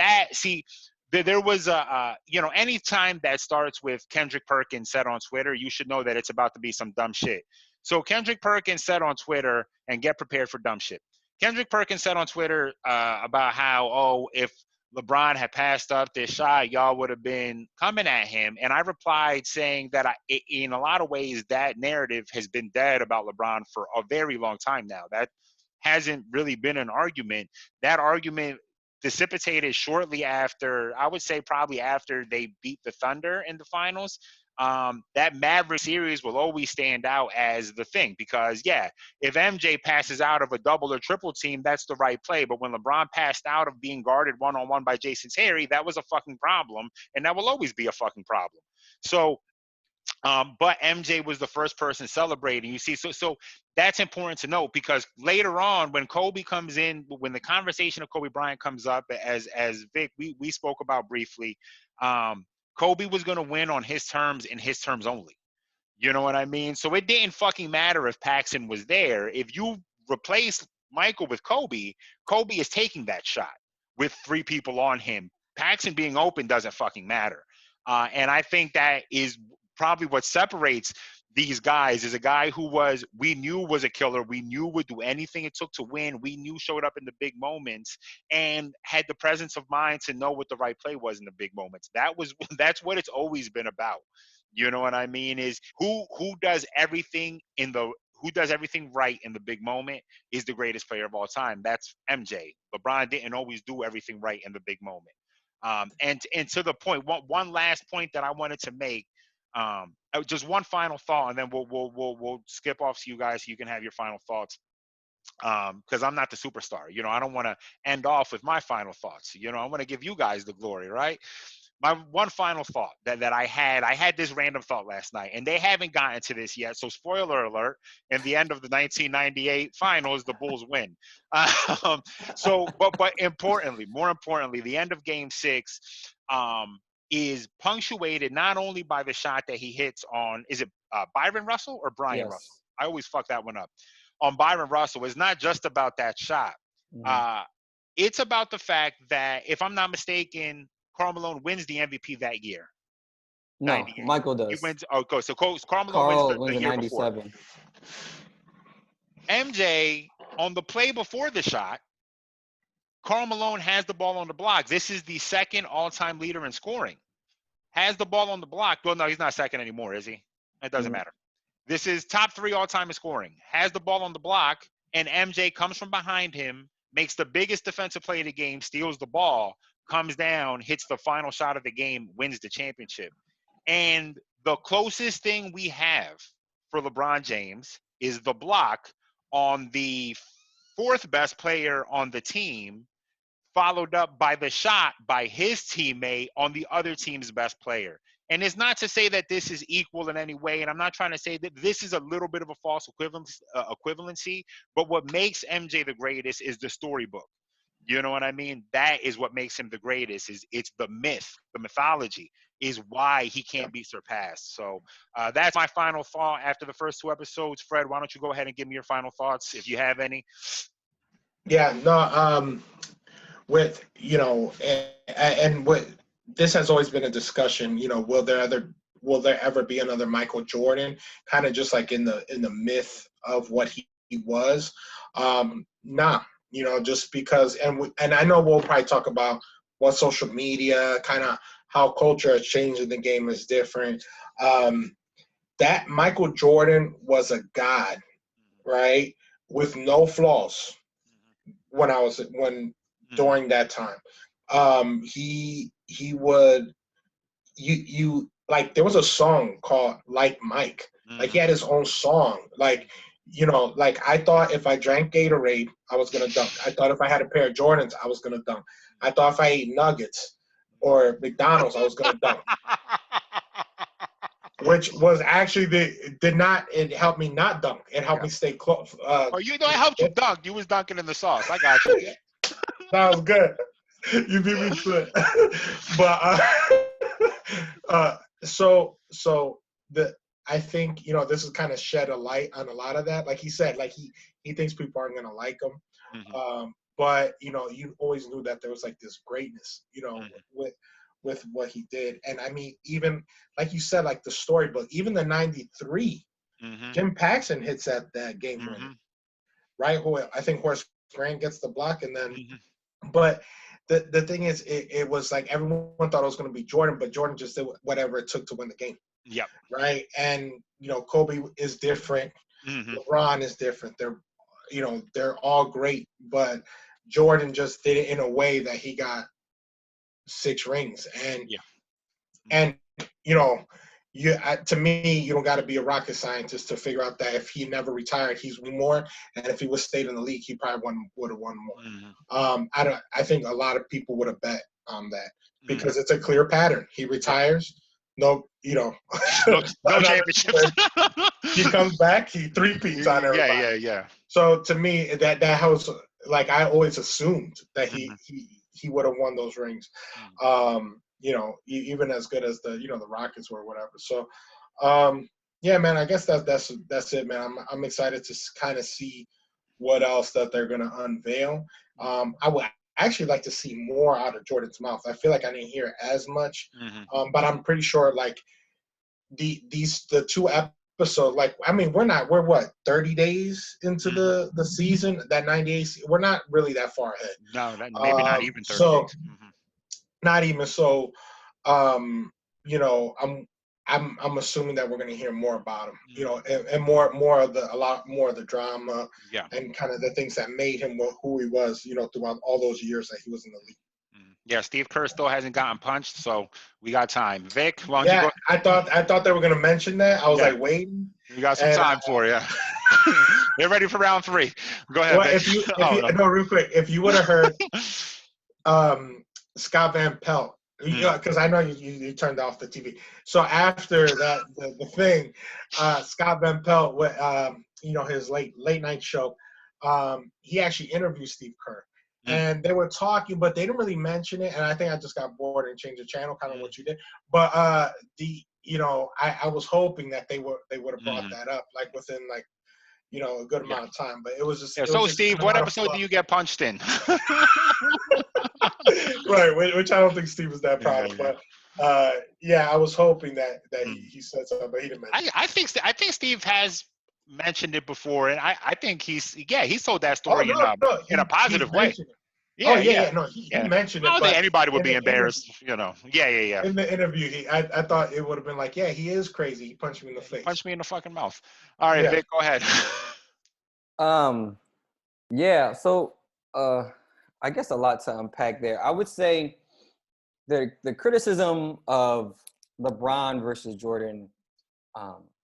there was any time that starts with Kendrick Perkins said on Twitter, you should know that it's about to be some dumb shit. So Kendrick Perkins said on Twitter, and get prepared for dumb shit. Kendrick Perkins said on Twitter about how, if LeBron had passed up this shot, y'all would have been coming at him. And I replied saying that in a lot of ways, that narrative has been dead about LeBron for a very long time now. That hasn't really been an argument. That argument dissipated shortly after, I would say probably after they beat the Thunder in the finals. That Maverick series will always stand out as the thing, because, yeah, if MJ passes out of a double or triple team, that's the right play. But when LeBron passed out of being guarded one-on-one by Jason Terry, that was a fucking problem, and that will always be a fucking problem. So, but MJ was the first person celebrating. You see, so that's important to note, because later on, when Kobe comes in, when the conversation of Kobe Bryant comes up, as Vic, we spoke about briefly, Kobe was going to win on his terms and his terms only. You know what I mean? So it didn't fucking matter if Paxson was there. If you replace Michael with Kobe, Kobe is taking that shot with 3 people on him. Paxson being open doesn't fucking matter. And I think that is probably what separates these guys, is a guy who we knew was a killer. We knew would do anything it took to win. We knew showed up in the big moments and had the presence of mind to know what the right play was in the big moments. That's what it's always been about. You know what I mean? Is who does everything who does everything right in the big moment is the greatest player of all time. That's MJ. LeBron didn't always do everything right in the big moment. And to the point, one last point that I wanted to make, just one final thought, and then we'll skip off to you guys so you can have your final thoughts. Because I'm not the superstar. I don't want to end off with my final thoughts. I want to give you guys the glory, right? my one final thought that I had this random thought last night, and they haven't gotten to this yet. So spoiler alert: in the end of the 1998 finals, the Bulls win. But importantly, more importantly, the end of Game 6 is punctuated not only by the shot that he hits on, is it Byron Russell or Brian
Yes.
Russell? I always fuck that one up. On Byron Russell, it's not just about that shot. It's about the fact that, if I'm not mistaken, Karl Malone wins the MVP that year.
No,
98.
Michael does.
He wins. Oh, so Karl Malone
Carl
wins the year
97.
before. MJ, on the play before the shot, Karl Malone has the ball on the block. This is the second all-time leader in scoring. Has the ball on the block. Well, no, he's not second anymore, is he? It doesn't matter. This is top 3 all-time in scoring. Has the ball on the block, and MJ comes from behind him, makes the biggest defensive play of the game, steals the ball, comes down, hits the final shot of the game, wins the championship. And the closest thing we have for LeBron James is the block on the 4th best player on the team, followed up by the shot by his teammate on the other team's best player. And it's not to say that this is equal in any way, and I'm not trying to say that this is a little bit of a false equivalency, but what makes MJ the greatest is the storybook. You know what I mean? That is what makes him the greatest. It's the myth, the mythology is why he can't be surpassed. So that's my final thought after the first 2 episodes. Fred, why don't you go ahead and give me your final thoughts if you have any?
Yeah, no, with, and what this has always been a discussion, will there ever be another Michael Jordan, kind of just like in the myth of what he was? Nah, just because, and I know we'll probably talk about what social media, kind of how culture has changed in the game is different. That Michael Jordan was a god, right, with no flaws during that time. He would, you like, there was a song called Like Mike. Like, he had his own song. Like, like, I thought if I drank Gatorade, I was gonna dunk. I thought if I had a pair of Jordans, I was gonna dunk. I thought if I ate nuggets or McDonald's, I was gonna dunk. Which was actually it helped me not dunk. It helped me stay close.
It helped you dunk. You was dunking in the sauce. I got you.
That was good. You beat me to it. But I think, this has kind of shed a light on a lot of that. Like he said, like he thinks people aren't gonna like him. But you always knew that there was like this greatness, with what he did. And I mean, even like you said, like the storybook, even the 93, Jim Paxson hits at that game winner, right? Who I think Horace Grant gets the block, and then but the thing is, it was like everyone thought it was going to be Jordan, but Jordan just did whatever it took to win the game.
Yep.
Right. And Kobe is different. LeBron is different. They're all great, but Jordan just did it in a way that he got 6 rings. And to me, you don't got to be a rocket scientist to figure out that if he never retired, he's won more, and if he was stayed in the league, he probably would have won more. I think a lot of people would have bet on that because it's a clear pattern. He retires, no championships. He comes back, he three-peats on everybody.
Yeah.
So to me, that was like, I always assumed that he would have won those rings. Even as good as the Rockets were, or whatever. So, yeah, man, I guess that's it, man. I'm excited to kind of see what else that they're gonna unveil. I would actually like to see more out of Jordan's mouth. I feel like I didn't hear as much, but I'm pretty sure like the 2 episodes. Like, I mean, we're what, 30 days into the season, that 98. We're not really that far ahead.
No, maybe not even 30 days.
Not even so. I'm assuming that we're going to hear more about him, and a lot more of the drama, and kind of the things that made him who he was, throughout all those years that he was in the league.
Yeah, Steve Kerr still hasn't gotten punched, so we got time. Vic, why don't
you
go?
I thought they were going to mention that. I was like waiting.
We got some time for you. They're ready for round 3. Go ahead.
Well, Vic. No, real quick, if you would have heard Scott Van Pelt Because I know you turned off the TV. So after that, the thing, Scott Van Pelt with his late night show, he actually interviewed Steve Kerr, and they were talking, but they didn't really mention it. And I think I just got bored and changed the channel, kind of what you did. But I was hoping that they would have brought that up like within like a good amount of time. But it was just
So Steve, what episode do you get punched in?
Right, which I don't think Steve was that proud of, but I was hoping that he said something, but he didn't mention.
I think Steve has mentioned it before, and I think he's told that story in a positive way.
Yeah. No, he mentioned it.
I don't
but
think anybody would be embarrassed, Yeah.
In the interview, I thought it would have been like, he is crazy. He punched me in the face.
Punch me in the fucking mouth. All right, Vic, go ahead.
Yeah. So, I guess a lot to unpack there. I would say the criticism of LeBron versus Jordan,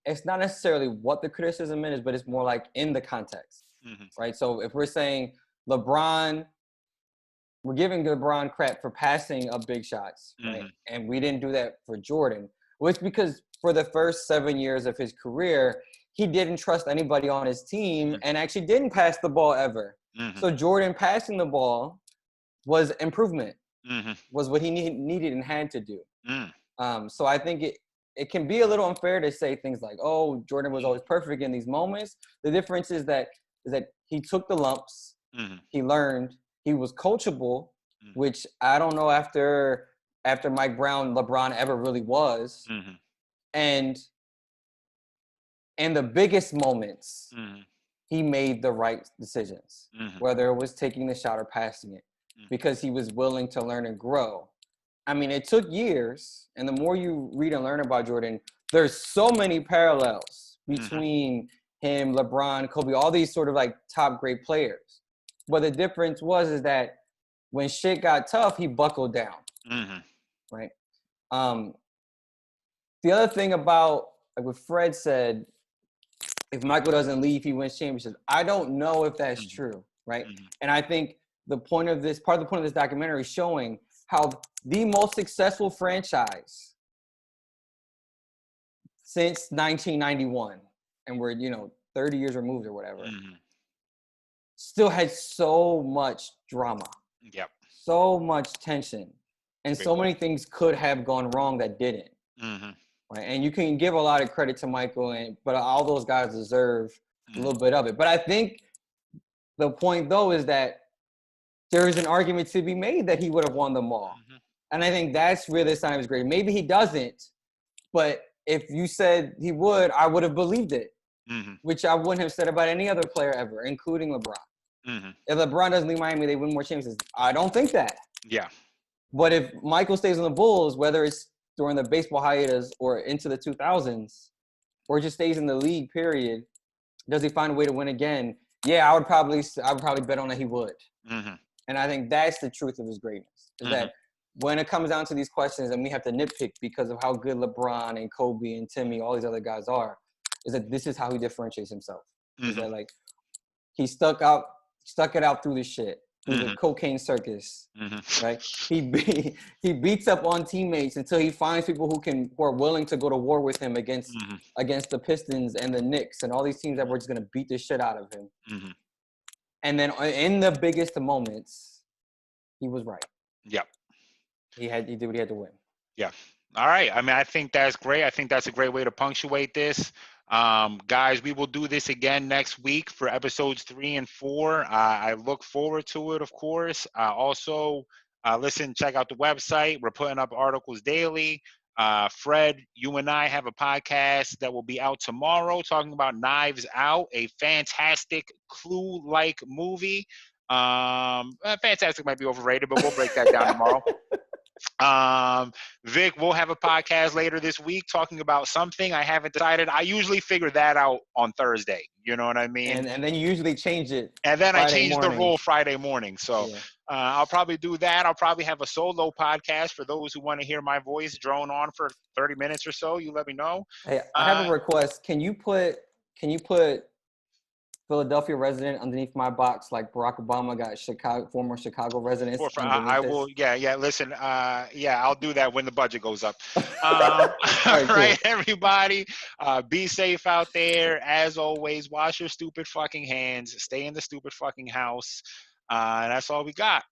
it's not necessarily what the criticism is, but it's more like in the context, right? So if we're saying we're giving LeBron crap for passing up big shots, right? And we didn't do that for Jordan, which because for the first 7 years of his career, he didn't trust anybody on his team and actually didn't pass the ball ever. So Jordan passing the ball was improvement, was what he needed and had to do. So I think it can be a little unfair to say things like, oh, Jordan was always perfect in these moments. The difference is that he took the lumps, he learned, he was coachable, which I don't know after Mike Brown, LeBron ever really was. And in the biggest moments, he made the right decisions, whether it was taking the shot or passing it, because he was willing to learn and grow. I mean, it took years, and the more you read and learn about Jordan, there's so many parallels between him, LeBron, Kobe, all these sort of like top great players. But the difference is that when shit got tough, he buckled down, right? The other thing about, like what Fred said, if Michael doesn't leave, he wins championships. I don't know if that's true, right? And I think part of the point of this documentary is showing how the most successful franchise since 1991, and we're 30 years removed or whatever, still had so much drama, so much tension, and so many things could have gone wrong that didn't. Right? And you can give a lot of credit to Michael, but all those guys deserve a little bit of it. But I think the point, though, is that there is an argument to be made that he would have won them all. And I think that's where this time is great. Maybe he doesn't, but if you said he would, I would have believed it, which I wouldn't have said about any other player ever, including LeBron. If LeBron doesn't leave Miami, they win more championships. I don't think that.
Yeah.
But if Michael stays on the Bulls, whether it's during the baseball hiatus or into the 2000s, or just stays in the league, period, does he find a way to win again? Yeah, I would probably bet on that he would. And I think that's the truth of his greatness, is that when it comes down to these questions and we have to nitpick because of how good LeBron and Kobe and Timmy, all these other guys are, is that this is how he differentiates himself. Is that like he stuck it out through the shit, through the cocaine circus, right? He beats up on teammates until he finds people who are willing to go to war with him against the Pistons and the Knicks and all these teams that were just gonna beat the shit out of him. And then in the biggest of moments, he was right.
Yep.
He did what he had to win.
Yeah. All right. I mean, I think that's great. I think that's a great way to punctuate this. Guys, we will do this again next week for episodes 3 and 4. I look forward to it, of course. Also, check out the website. We're putting up articles daily. Fred, you and I have a podcast that will be out tomorrow talking about Knives Out, a fantastic Clue-like movie. Fantastic might be overrated, but we'll break that down tomorrow. Vic, we'll have a podcast later this week talking about something. I haven't decided. I usually figure that out on Thursday. You know what I mean?
And then you usually change it.
And then I change the rule Friday morning. So I'll probably do that. I'll probably have a solo podcast for those who want to hear my voice drone on for 30 minutes or so. You let me know.
Hey, I have a request. Can you put Philadelphia resident underneath my box, like Barack Obama got former Chicago residents underneath
I
this.
will. Yeah. Listen. I'll do that when the budget goes up.
All right, cool.
Right, everybody. Be safe out there. As always, wash your stupid fucking hands. Stay in the stupid fucking house. That's all we got.